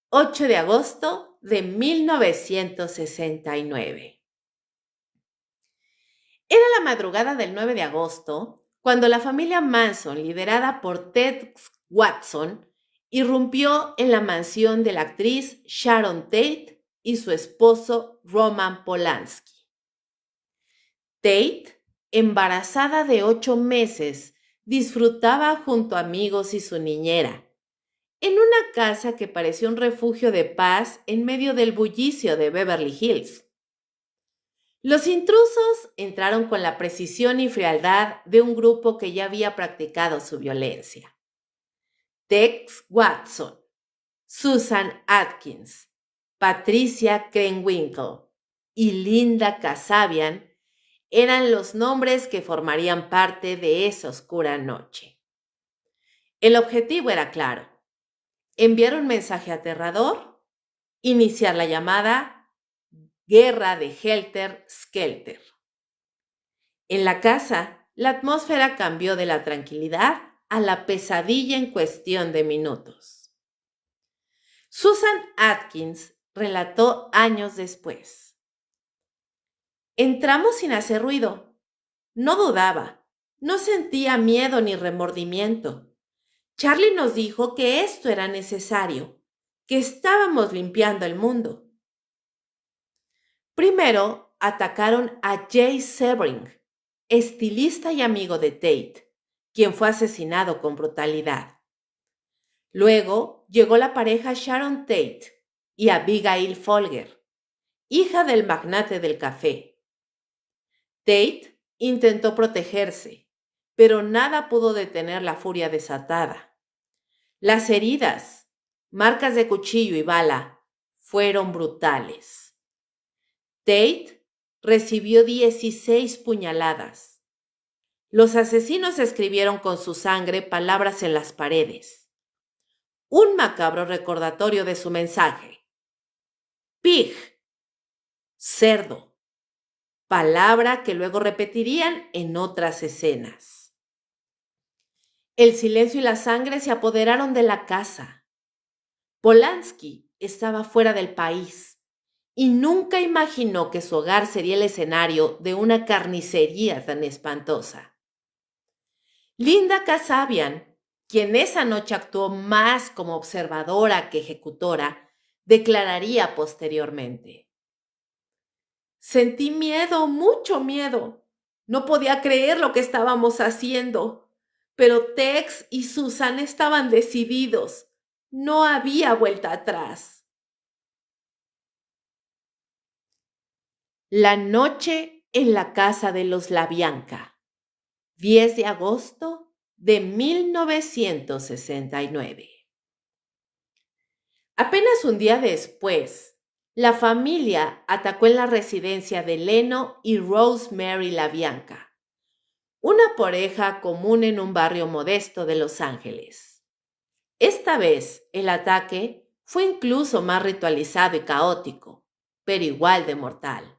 8 de agosto de 1969. Era la madrugada del 9 de agosto cuando la familia Manson, liderada por Ted Watson, irrumpió en la mansión de la actriz Sharon Tate y su esposo Roman Polanski. Tate, embarazada de 8 meses, disfrutaba junto a amigos y su niñera, en una casa que parecía un refugio de paz en medio del bullicio de Beverly Hills. Los intrusos entraron con la precisión y frialdad de un grupo que ya había practicado su violencia. Tex Watson, Susan Atkins, Patricia Krenwinkel y Linda Kasabian eran los nombres que formarían parte de esa oscura noche. El objetivo era claro: enviar un mensaje aterrador, iniciar la llamada Guerra de Helter Skelter. En la casa, la atmósfera cambió de la tranquilidad a la pesadilla en cuestión de minutos. Susan Atkins relató años después: entramos sin hacer ruido. No dudaba, no sentía miedo ni remordimiento. Charlie nos dijo que esto era necesario, que estábamos limpiando el mundo. Primero atacaron a Jay Sebring, estilista y amigo de Tate, quien fue asesinado con brutalidad. Luego llegó la pareja Sharon Tate y Abigail Folger, hija del magnate del café. Tate intentó protegerse, pero nada pudo detener la furia desatada. Las heridas, marcas de cuchillo y bala, fueron brutales. Tate recibió 16 puñaladas. Los asesinos escribieron con su sangre palabras en las paredes. Un macabro recordatorio de su mensaje: pig, cerdo, palabra que luego repetirían en otras escenas. El silencio y la sangre se apoderaron de la casa. Polanski estaba fuera del país y nunca imaginó que su hogar sería el escenario de una carnicería tan espantosa. Linda Kasabian, quien esa noche actuó más como observadora que ejecutora, declararía posteriormente: sentí miedo, mucho miedo. No podía creer lo que estábamos haciendo, pero Tex y Susan estaban decididos. No había vuelta atrás. La noche en la casa de los LaBianca, 10 de agosto de 1969. Apenas un día después, la familia atacó en la residencia de Leno y Rosemary LaBianca, una pareja común en un barrio modesto de Los Ángeles. Esta vez, el ataque fue incluso más ritualizado y caótico, pero igual de mortal.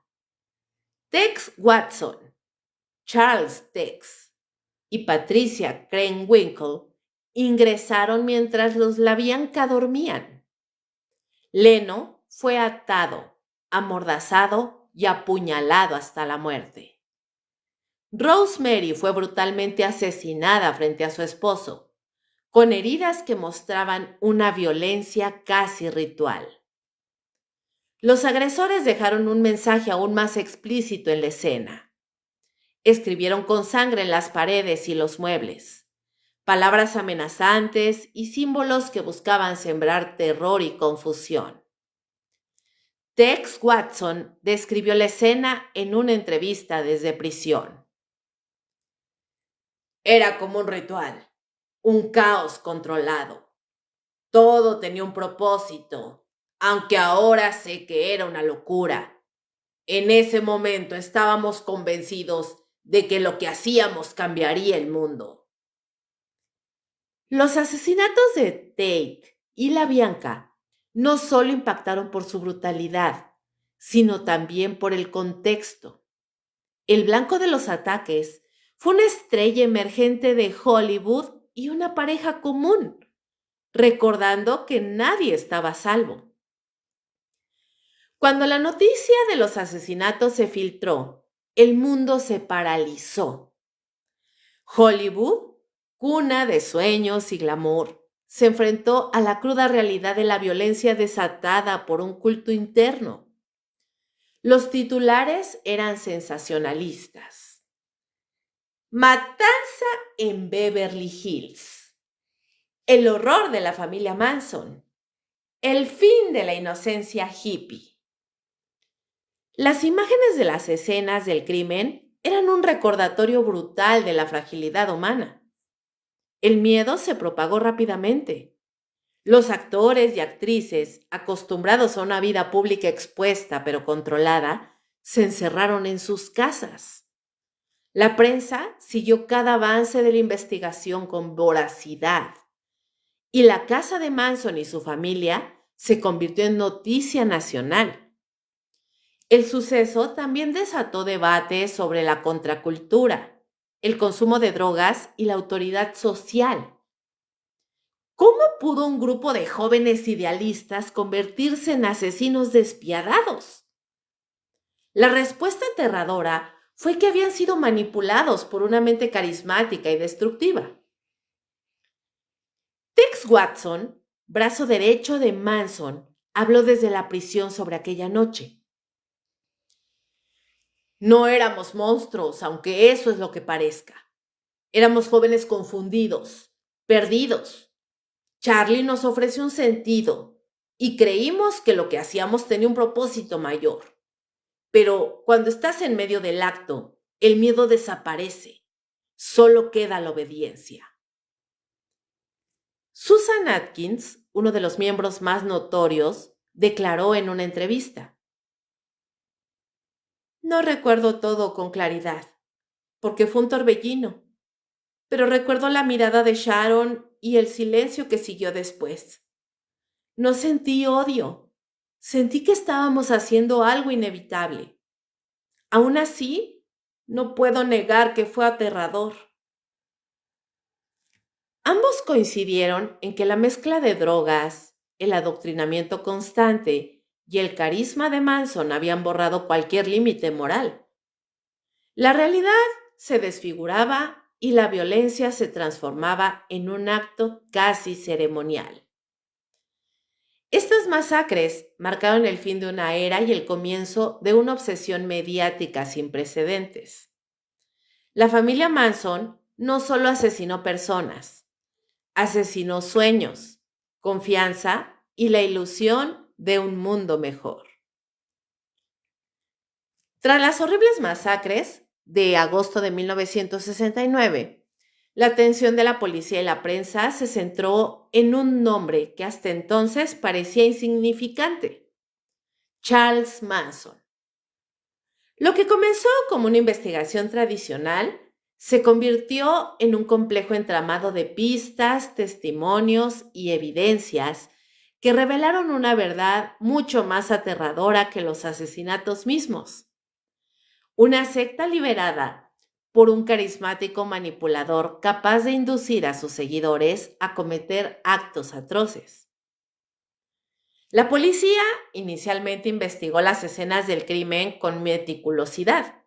Tex Watson, Charles Tex y Patricia Krenwinkel ingresaron mientras los LaBianca dormían. Leno fue atado, amordazado y apuñalado hasta la muerte. Rosemary fue brutalmente asesinada frente a su esposo, con heridas que mostraban una violencia casi ritual. Los agresores dejaron un mensaje aún más explícito en la escena: Escribieron con sangre en las paredes y los muebles, palabras amenazantes y símbolos que buscaban sembrar terror y confusión. Tex Watson describió la escena en una entrevista desde prisión. Era como un ritual, un caos controlado. Todo tenía un propósito, aunque ahora sé que era una locura. En ese momento estábamos convencidos de que lo que hacíamos cambiaría el mundo. Los asesinatos de Tate y la Bianca no solo impactaron por su brutalidad, sino también por el contexto. El blanco de los ataques fue una estrella emergente de Hollywood y una pareja común, recordando que nadie estaba a salvo. Cuando la noticia de los asesinatos se filtró, el mundo se paralizó. Hollywood, cuna de sueños y glamour, se enfrentó a la cruda realidad de la violencia desatada por un culto interno. Los titulares eran sensacionalistas. Matanza en Beverly Hills. El horror de la familia Manson. El fin de la inocencia hippie. Las imágenes de las escenas del crimen eran un recordatorio brutal de la fragilidad humana. El miedo se propagó rápidamente. Los actores y actrices, acostumbrados a una vida pública expuesta pero controlada, se encerraron en sus casas. La prensa siguió cada avance de la investigación con voracidad, y la casa de Manson y su familia se convirtió en noticia nacional. El suceso también desató debates sobre la contracultura, el consumo de drogas y la autoridad social. ¿Cómo pudo un grupo de jóvenes idealistas convertirse en asesinos despiadados? La respuesta aterradora fue que habían sido manipulados por una mente carismática y destructiva. Tex Watson, brazo derecho de Manson, habló desde la prisión sobre aquella noche. No éramos monstruos, aunque eso es lo que parezca. Éramos jóvenes confundidos, perdidos. Charlie nos ofreció un sentido y creímos que lo que hacíamos tenía un propósito mayor. Pero cuando estás en medio del acto, el miedo desaparece. Solo queda la obediencia. Susan Atkins, uno de los miembros más notorios, declaró en una entrevista: no recuerdo todo con claridad, porque fue un torbellino, pero recuerdo la mirada de Sharon y el silencio que siguió después. No sentí odio, sentí que estábamos haciendo algo inevitable. Aún así, no puedo negar que fue aterrador. Ambos coincidieron en que la mezcla de drogas, el adoctrinamiento constante y el carisma de Manson habían borrado cualquier límite moral. La realidad se desfiguraba y la violencia se transformaba en un acto casi ceremonial. Estas masacres marcaron el fin de una era y el comienzo de una obsesión mediática sin precedentes. La familia Manson no solo asesinó personas, asesinó sueños, confianza y la ilusión de un mundo mejor. Tras las horribles masacres de agosto de 1969, la atención de la policía y la prensa se centró en un nombre que hasta entonces parecía insignificante: Charles Manson. Lo que comenzó como una investigación tradicional se convirtió en un complejo entramado de pistas, testimonios y evidencias que revelaron una verdad mucho más aterradora que los asesinatos mismos. Una secta liberada por un carismático manipulador capaz de inducir a sus seguidores a cometer actos atroces. La policía inicialmente investigó las escenas del crimen con meticulosidad,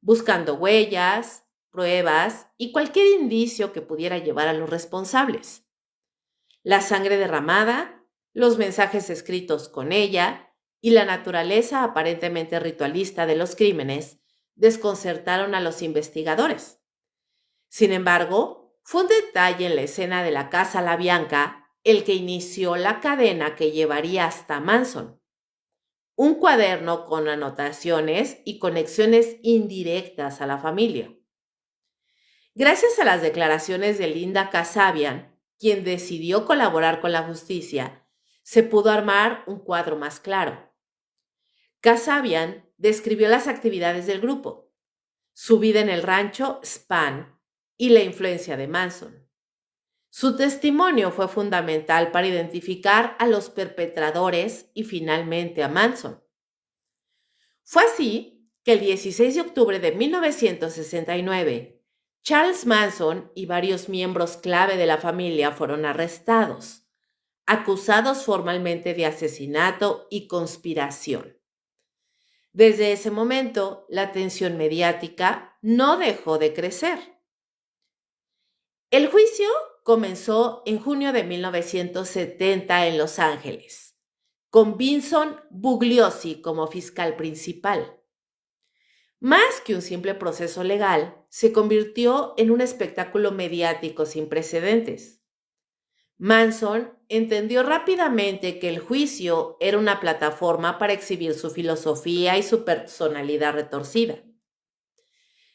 buscando huellas, pruebas y cualquier indicio que pudiera llevar a los responsables. La sangre derramada, los mensajes escritos con ella y la naturaleza aparentemente ritualista de los crímenes desconcertaron a los investigadores. Sin embargo, fue un detalle en la escena de la Casa La Bianca el que inició la cadena que llevaría hasta Manson. Un cuaderno con anotaciones y conexiones indirectas a la familia. Gracias a las declaraciones de Linda Kasabian, quien decidió colaborar con la justicia, se pudo armar un cuadro más claro. Kasabian describió las actividades del grupo, su vida en el rancho Span y la influencia de Manson. Su testimonio fue fundamental para identificar a los perpetradores y finalmente a Manson. Fue así que el 16 de octubre de 1969, Charles Manson y varios miembros clave de la familia fueron arrestados, acusados formalmente de asesinato y conspiración. Desde ese momento, la tensión mediática no dejó de crecer. El juicio comenzó en junio de 1970 en Los Ángeles, con Vincent Bugliosi como fiscal principal. Más que un simple proceso legal, se convirtió en un espectáculo mediático sin precedentes. Manson entendió rápidamente que el juicio era una plataforma para exhibir su filosofía y su personalidad retorcida.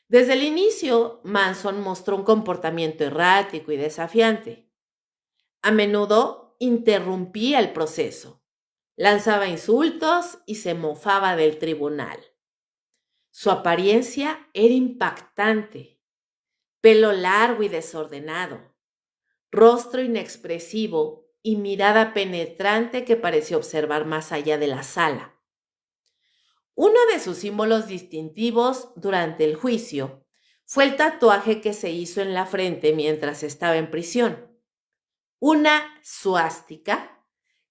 Desde el inicio, Manson mostró un comportamiento errático y desafiante. A menudo interrumpía el proceso, lanzaba insultos y se mofaba del tribunal. Su apariencia era impactante: pelo largo y desordenado, rostro inexpresivo y mirada penetrante que pareció observar más allá de la sala. Uno de sus símbolos distintivos durante el juicio fue el tatuaje que se hizo en la frente mientras estaba en prisión. Una suástica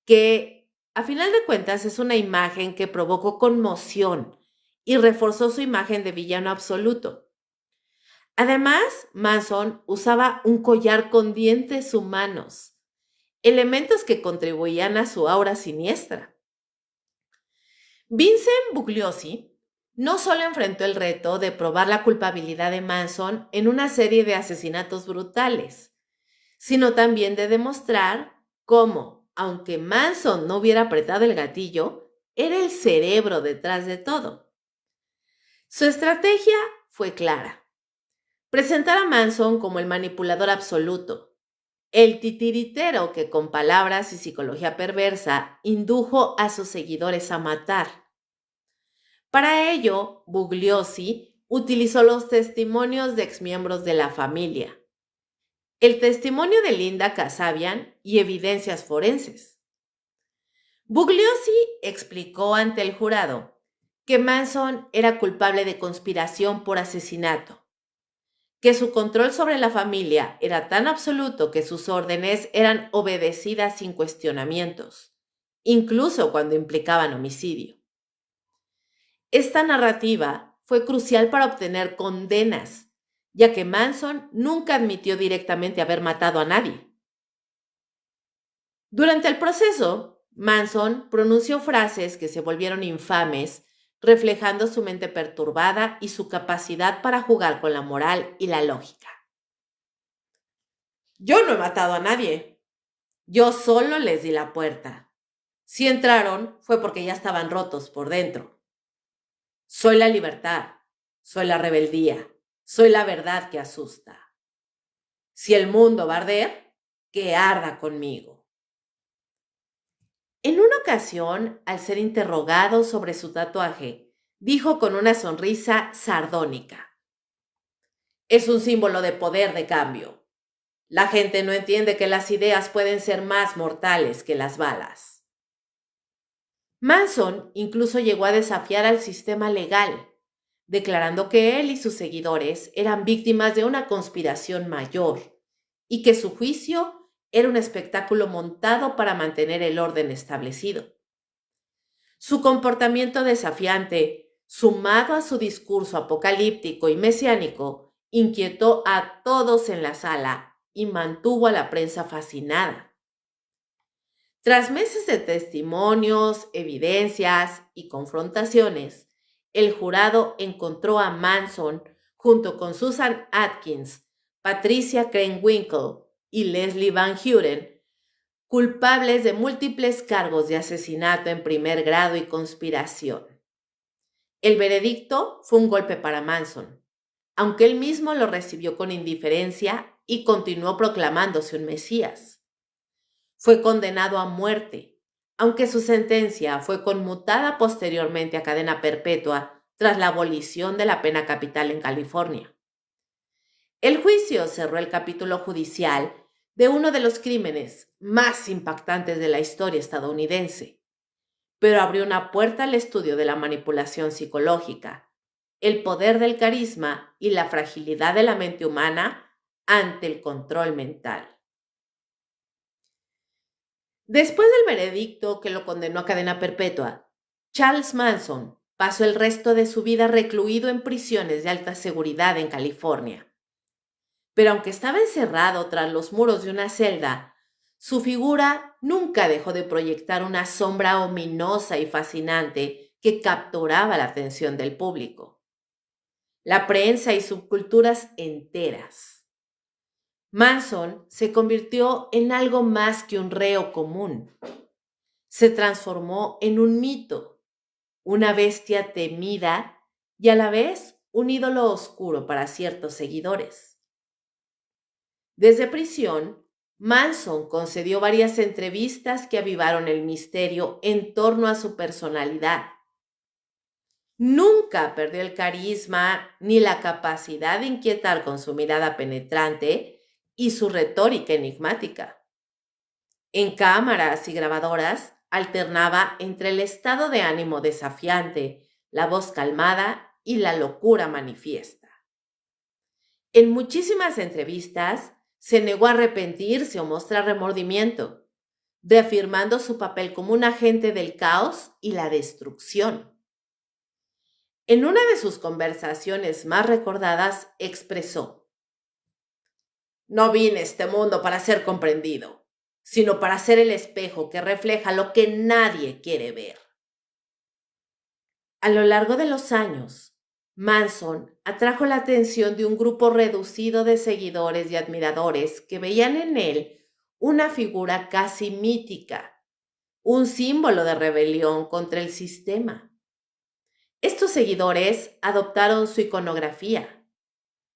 que, a final de cuentas, es una imagen que provocó conmoción y reforzó su imagen de villano absoluto. Además, Manson usaba un collar con dientes humanos, elementos que contribuían a su aura siniestra. Vincent Bugliosi no solo enfrentó el reto de probar la culpabilidad de Manson en una serie de asesinatos brutales, sino también de demostrar cómo, aunque Manson no hubiera apretado el gatillo, era el cerebro detrás de todo. Su estrategia fue clara: presentar a Manson como el manipulador absoluto, el titiritero que con palabras y psicología perversa indujo a sus seguidores a matar. Para ello, Bugliosi utilizó los testimonios de exmiembros de la familia, el testimonio de Linda Kasabian y evidencias forenses. Bugliosi explicó ante el jurado que Manson era culpable de conspiración por asesinato, que su control sobre la familia era tan absoluto que sus órdenes eran obedecidas sin cuestionamientos, incluso cuando implicaban homicidio. Esta narrativa fue crucial para obtener condenas, ya que Manson nunca admitió directamente haber matado a nadie. Durante el proceso, Manson pronunció frases que se volvieron infames, reflejando su mente perturbada y su capacidad para jugar con la moral y la lógica. Yo no he matado a nadie. Yo solo les di la puerta. Si entraron fue porque ya estaban rotos por dentro. Soy la libertad, soy la rebeldía, soy la verdad que asusta. Si el mundo va a arder, que arda conmigo. En una ocasión, al ser interrogado sobre su tatuaje, dijo con una sonrisa sardónica: es un símbolo de poder de cambio. La gente no entiende que las ideas pueden ser más mortales que las balas. Manson incluso llegó a desafiar al sistema legal, declarando que él y sus seguidores eran víctimas de una conspiración mayor y que su juicio era un espectáculo montado para mantener el orden establecido. Su comportamiento desafiante, sumado a su discurso apocalíptico y mesiánico, inquietó a todos en la sala y mantuvo a la prensa fascinada. Tras meses de testimonios, evidencias y confrontaciones, el jurado encontró a Manson junto con Susan Atkins, Patricia Krenwinkel y Leslie Van Houten, culpables de múltiples cargos de asesinato en primer grado y conspiración. El veredicto fue un golpe para Manson, aunque él mismo lo recibió con indiferencia y continuó proclamándose un mesías. Fue condenado a muerte, aunque su sentencia fue conmutada posteriormente a cadena perpetua tras la abolición de la pena capital en California. El juicio cerró el capítulo judicial de uno de los crímenes más impactantes de la historia estadounidense, pero abrió una puerta al estudio de la manipulación psicológica, el poder del carisma y la fragilidad de la mente humana ante el control mental. Después del veredicto que lo condenó a cadena perpetua, Charles Manson pasó el resto de su vida recluido en prisiones de alta seguridad en California. Pero aunque estaba encerrado tras los muros de una celda, su figura nunca dejó de proyectar una sombra ominosa y fascinante que capturaba la atención del público. La prensa y subculturas enteras. Manson se convirtió en algo más que un reo común. Se transformó en un mito, una bestia temida y a la vez un ídolo oscuro para ciertos seguidores. Desde prisión, Manson concedió varias entrevistas que avivaron el misterio en torno a su personalidad. Nunca perdió el carisma ni la capacidad de inquietar con su mirada penetrante y su retórica enigmática. En cámaras y grabadoras alternaba entre el estado de ánimo desafiante, la voz calmada y la locura manifiesta. En muchísimas entrevistas se negó a arrepentirse o mostrar remordimiento, reafirmando su papel como un agente del caos y la destrucción. En una de sus conversaciones más recordadas expresó: "No vine a este mundo para ser comprendido, sino para ser el espejo que refleja lo que nadie quiere ver". A lo largo de los años, Manson atrajo la atención de un grupo reducido de seguidores y admiradores que veían en él una figura casi mítica, un símbolo de rebelión contra el sistema. Estos seguidores adoptaron su iconografía,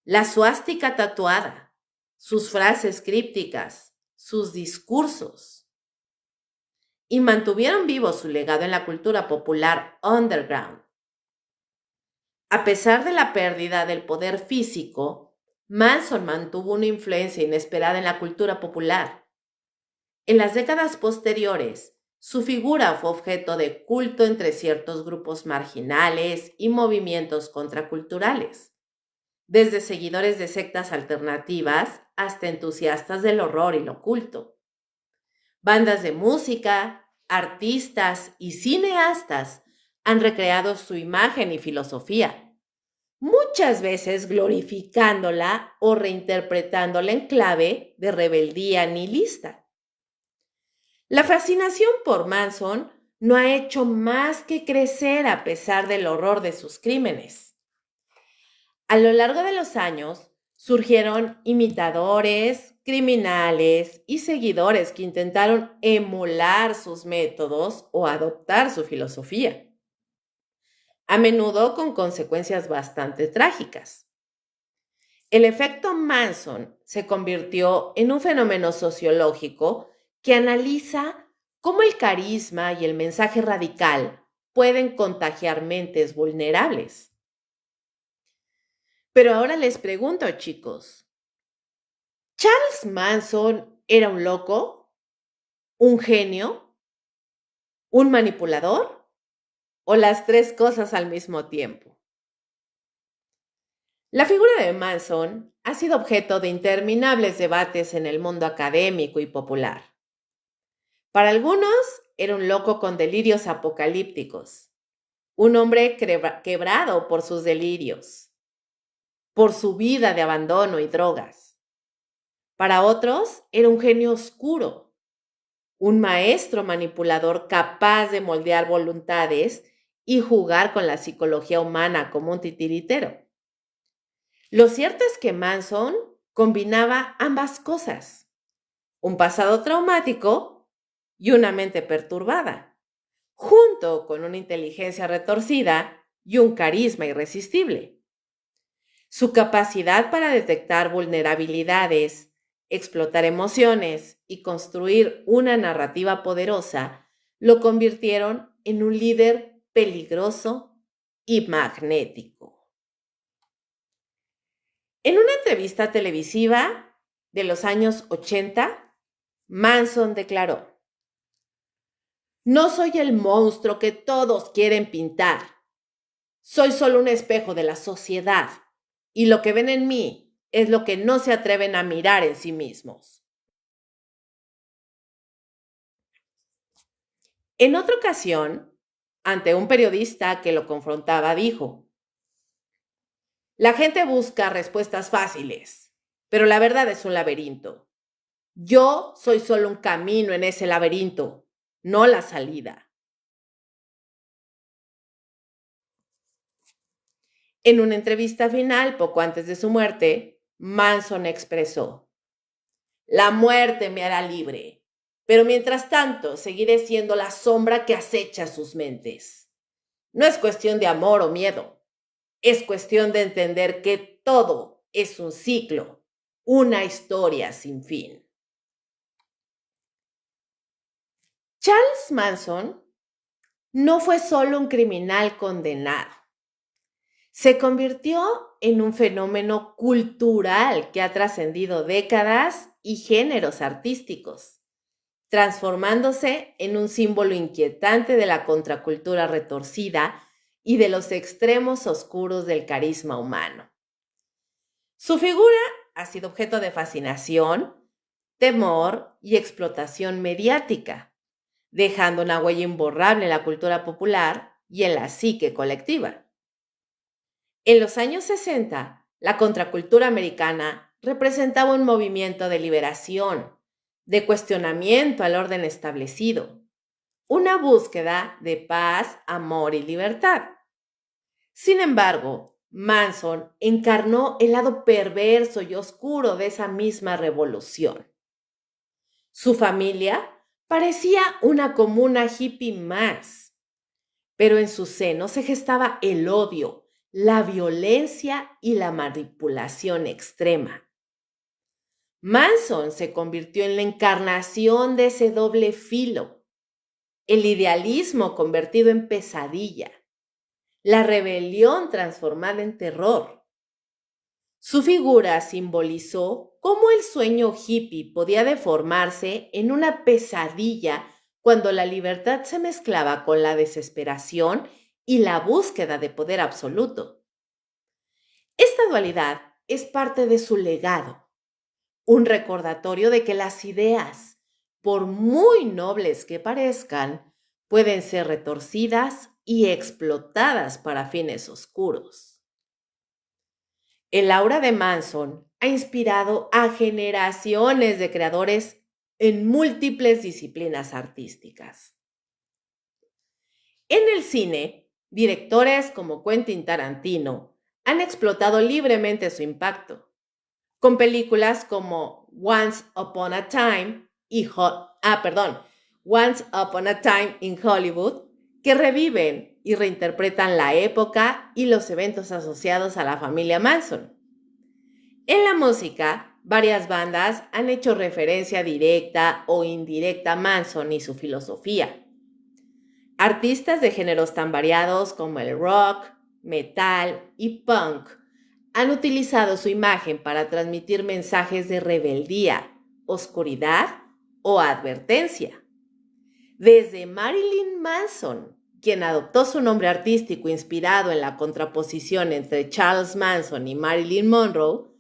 la suástica tatuada, sus frases crípticas, sus discursos, y mantuvieron vivo su legado en la cultura popular underground. A pesar de la pérdida del poder físico, Manson mantuvo una influencia inesperada en la cultura popular. En las décadas posteriores, su figura fue objeto de culto entre ciertos grupos marginales y movimientos contraculturales, desde seguidores de sectas alternativas hasta entusiastas del horror y lo oculto. Bandas de música, artistas y cineastas han recreado su imagen y filosofía, muchas veces glorificándola o reinterpretándola en clave de rebeldía nihilista. La fascinación por Manson no ha hecho más que crecer a pesar del horror de sus crímenes. A lo largo de los años, surgieron imitadores, criminales y seguidores que intentaron emular sus métodos o adoptar su filosofía, a menudo con consecuencias bastante trágicas. El efecto Manson se convirtió en un fenómeno sociológico que analiza cómo el carisma y el mensaje radical pueden contagiar mentes vulnerables. Pero ahora les pregunto, chicos, ¿Charles Manson era un loco, un genio, un manipulador o las tres cosas al mismo tiempo? La figura de Manson ha sido objeto de interminables debates en el mundo académico y popular. Para algunos, era un loco con delirios apocalípticos, un hombre quebrado por sus delirios, por su vida de abandono y drogas. Para otros, era un genio oscuro, un maestro manipulador capaz de moldear voluntades y jugar con la psicología humana como un titiritero. Lo cierto es que Manson combinaba ambas cosas, un pasado traumático y una mente perturbada, junto con una inteligencia retorcida y un carisma irresistible. Su capacidad para detectar vulnerabilidades, explotar emociones y construir una narrativa poderosa lo convirtieron en un líder peligroso y magnético. En una entrevista televisiva de los años 80, Manson declaró: "No soy el monstruo que todos quieren pintar. Soy solo un espejo de la sociedad, y lo que ven en mí es lo que no se atreven a mirar en sí mismos". En otra ocasión, ante un periodista que lo confrontaba, dijo: "La gente busca respuestas fáciles, pero la verdad es un laberinto. Yo soy solo un camino en ese laberinto, no la salida". En una entrevista final, poco antes de su muerte, Manson expresó: "La muerte me hará libre, pero mientras tanto seguiré siendo la sombra que acecha sus mentes. No es cuestión de amor o miedo, es cuestión de entender que todo es un ciclo, una historia sin fin". Charles Manson no fue solo un criminal condenado. Se convirtió en un fenómeno cultural que ha trascendido décadas y géneros artísticos, transformándose en un símbolo inquietante de la contracultura retorcida y de los extremos oscuros del carisma humano. Su figura ha sido objeto de fascinación, temor y explotación mediática, dejando una huella imborrable en la cultura popular y en la psique colectiva. En los años 60, la contracultura americana representaba un movimiento de liberación, de cuestionamiento al orden establecido, una búsqueda de paz, amor y libertad. Sin embargo, Manson encarnó el lado perverso y oscuro de esa misma revolución. Su familia parecía una comuna hippie más, pero en su seno se gestaba el odio, la violencia y la manipulación extrema. Manson se convirtió en la encarnación de ese doble filo, el idealismo convertido en pesadilla, la rebelión transformada en terror. Su figura simbolizó cómo el sueño hippie podía deformarse en una pesadilla cuando la libertad se mezclaba con la desesperación y la búsqueda de poder absoluto. Esta dualidad es parte de su legado, un recordatorio de que las ideas, por muy nobles que parezcan, pueden ser retorcidas y explotadas para fines oscuros. El aura de Manson ha inspirado a generaciones de creadores en múltiples disciplinas artísticas. En el cine, directores como Quentin Tarantino han explotado libremente su impacto, con películas como Once Upon a Time in Hollywood, que reviven y reinterpretan la época y los eventos asociados a la familia Manson. En la música, varias bandas han hecho referencia directa o indirecta a Manson y su filosofía. Artistas de géneros tan variados como el rock, metal y punk han utilizado su imagen para transmitir mensajes de rebeldía, oscuridad o advertencia. Desde Marilyn Manson, quien adoptó su nombre artístico inspirado en la contraposición entre Charles Manson y Marilyn Monroe,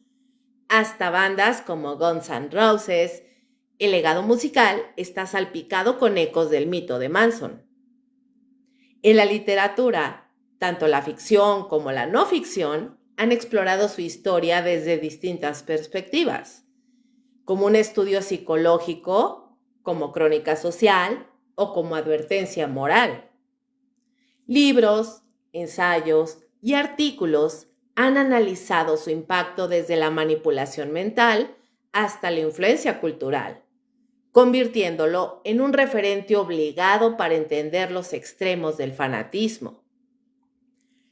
hasta bandas como Guns N' Roses, el legado musical está salpicado con ecos del mito de Manson. En la literatura, tanto la ficción como la no ficción han explorado su historia desde distintas perspectivas, como un estudio psicológico, como crónica social o como advertencia moral. Libros, ensayos y artículos han analizado su impacto desde la manipulación mental hasta la influencia cultural, convirtiéndolo en un referente obligado para entender los extremos del fanatismo.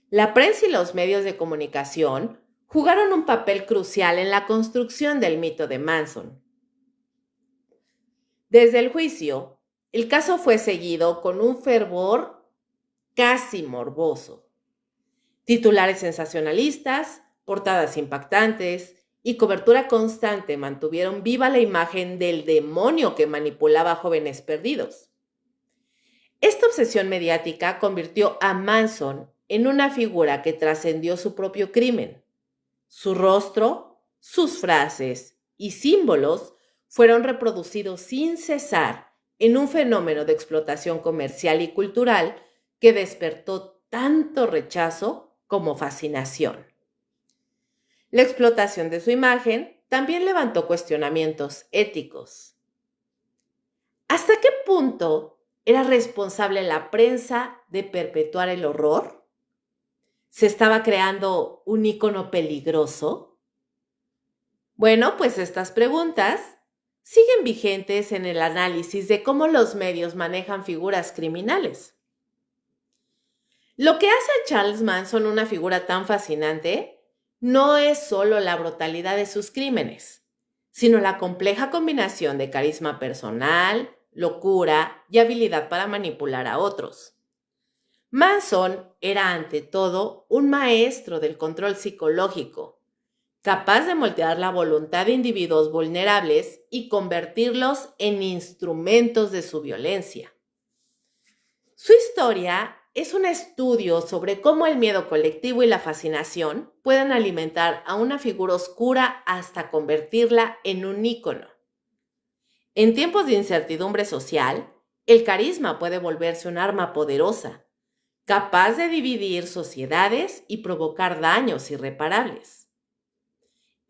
La prensa y los medios de comunicación jugaron un papel crucial en la construcción del mito de Manson. Desde el juicio, el caso fue seguido con un fervor casi morboso. Titulares sensacionalistas, portadas impactantes y cobertura constante mantuvieron viva la imagen del demonio que manipulaba a jóvenes perdidos. Esta obsesión mediática convirtió a Manson en una figura que trascendió su propio crimen. Su rostro, sus frases y símbolos fueron reproducidos sin cesar en un fenómeno de explotación comercial y cultural que despertó tanto rechazo como fascinación. La explotación de su imagen también levantó cuestionamientos éticos. ¿Hasta qué punto era responsable la prensa de perpetuar el horror? ¿Se estaba creando un ícono peligroso? Bueno, pues estas preguntas siguen vigentes en el análisis de cómo los medios manejan figuras criminales. Lo que hace a Charles Manson una figura tan fascinante no es solo la brutalidad de sus crímenes, sino la compleja combinación de carisma personal, locura y habilidad para manipular a otros. Manson era ante todo un maestro del control psicológico, capaz de moldear la voluntad de individuos vulnerables y convertirlos en instrumentos de su violencia. Su historia es un estudio sobre cómo el miedo colectivo y la fascinación pueden alimentar a una figura oscura hasta convertirla en un ícono. En tiempos de incertidumbre social, el carisma puede volverse un arma poderosa, capaz de dividir sociedades y provocar daños irreparables.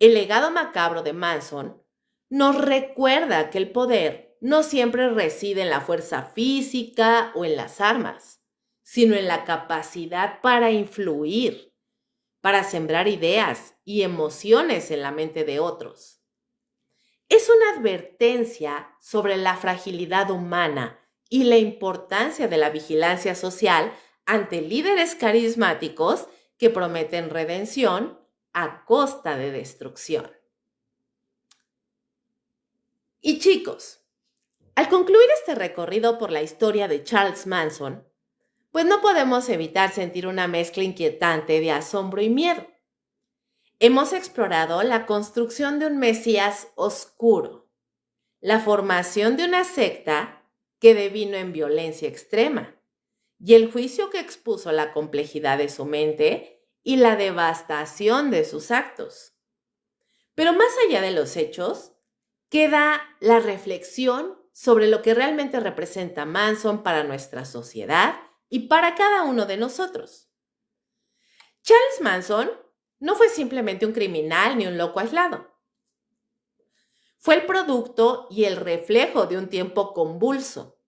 El legado macabro de Manson nos recuerda que el poder no siempre reside en la fuerza física o en las armas, sino en la capacidad para influir, para sembrar ideas y emociones en la mente de otros. Es una advertencia sobre la fragilidad humana y la importancia de la vigilancia social ante líderes carismáticos que prometen redención a costa de destrucción. Y chicos, al concluir este recorrido por la historia de Charles Manson, pues no podemos evitar sentir una mezcla inquietante de asombro y miedo. Hemos explorado la construcción de un Mesías oscuro, la formación de una secta que devino en violencia extrema, y el juicio que expuso la complejidad de su mente y la devastación de sus actos. Pero más allá de los hechos, queda la reflexión sobre lo que realmente representa Manson para nuestra sociedad y para cada uno de nosotros. Charles Manson no fue simplemente un criminal ni un loco aislado. Fue el producto y el reflejo de un tiempo convulso.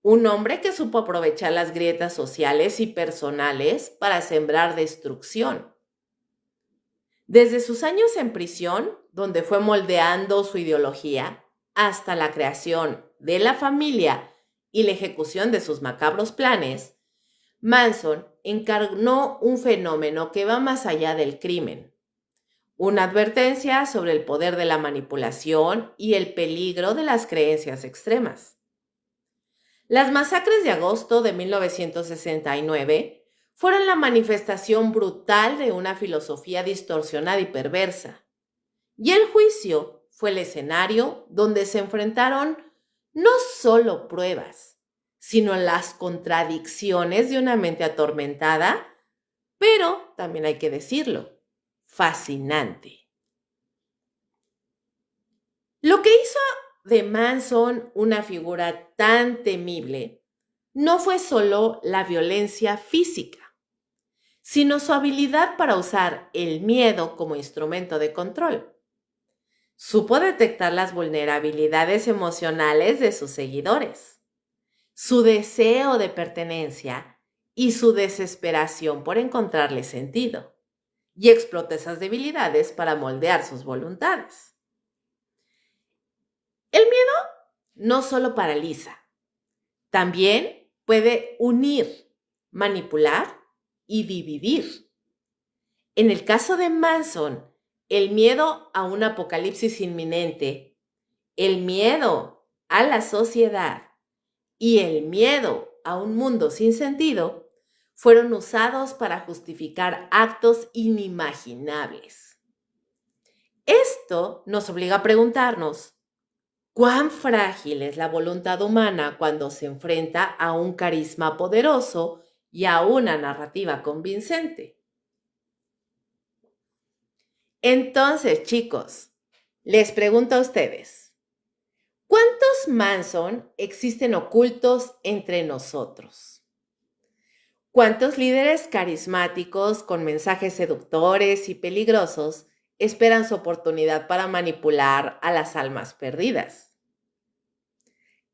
Un hombre que supo aprovechar las grietas sociales y personales para sembrar destrucción. Desde sus años en prisión, donde fue moldeando su ideología, hasta la creación de la familia y la ejecución de sus macabros planes, Manson encarnó un fenómeno que va más allá del crimen. Una advertencia sobre el poder de la manipulación y el peligro de las creencias extremas. Las masacres de agosto de 1969 fueron la manifestación brutal de una filosofía distorsionada y perversa. Y el juicio fue el escenario donde se enfrentaron no solo pruebas, sino las contradicciones de una mente atormentada, pero, también hay que decirlo, fascinante. Lo que hizo de Manson una figura tan temible no fue solo la violencia física, sino su habilidad para usar el miedo como instrumento de control. Supo detectar las vulnerabilidades emocionales de sus seguidores, su deseo de pertenencia y su desesperación por encontrarle sentido, y explota esas debilidades para moldear sus voluntades. El miedo no solo paraliza, también puede unir, manipular y dividir. En el caso de Manson, el miedo a un apocalipsis inminente, el miedo a la sociedad y el miedo a un mundo sin sentido fueron usados para justificar actos inimaginables. Esto nos obliga a preguntarnos, ¿cuán frágil es la voluntad humana cuando se enfrenta a un carisma poderoso y a una narrativa convincente? Entonces, chicos, les pregunto a ustedes, ¿cuántos Manson existen ocultos entre nosotros? ¿Cuántos líderes carismáticos con mensajes seductores y peligrosos esperan su oportunidad para manipular a las almas perdidas?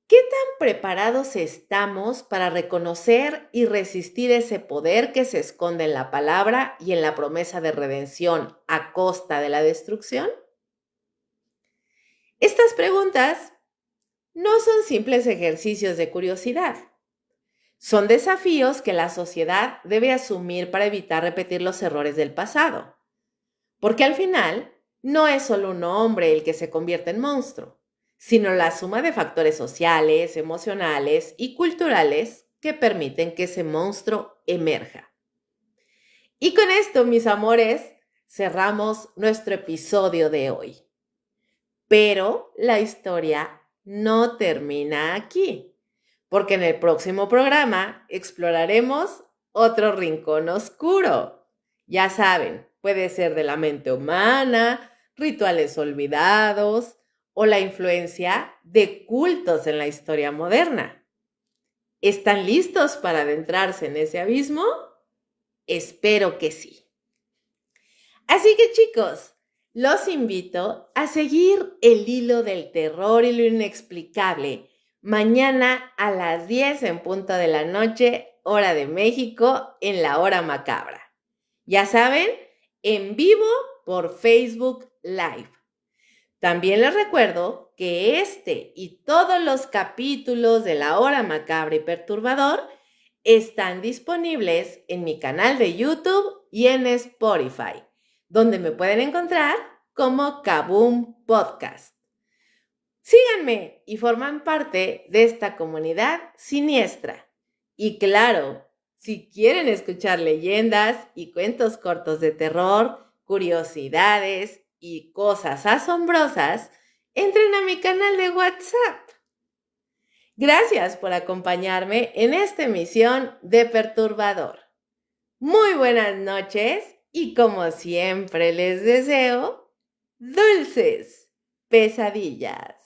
¿Qué tan preparados estamos para reconocer y resistir ese poder que se esconde en la palabra y en la promesa de redención a costa de la destrucción? Estas preguntas no son simples ejercicios de curiosidad. Son desafíos que la sociedad debe asumir para evitar repetir los errores del pasado. Porque al final, no es solo un hombre el que se convierte en monstruo, sino la suma de factores sociales, emocionales y culturales que permiten que ese monstruo emerja. Y con esto, mis amores, cerramos nuestro episodio de hoy. Pero la historia no termina aquí, porque en el próximo programa exploraremos otro rincón oscuro. Ya saben, puede ser de la mente humana, rituales olvidados o la influencia de cultos en la historia moderna. ¿Están listos para adentrarse en ese abismo? Espero que sí. Así que chicos, los invito a seguir el hilo del terror y lo inexplicable mañana a las 10 en punto de la noche, hora de México, en la hora macabra. Ya saben, en vivo por Facebook Live. También les recuerdo que este y todos los capítulos de la hora macabra y perturbador están disponibles en mi canal de YouTube y en Spotify, donde me pueden encontrar como Kaboom Podcast. Síganme y forman parte de esta comunidad siniestra. Y claro, si quieren escuchar leyendas y cuentos cortos de terror, curiosidades y cosas asombrosas, entren a mi canal de WhatsApp. Gracias por acompañarme en esta emisión de Perturbador. Muy buenas noches y como siempre les deseo dulces pesadillas.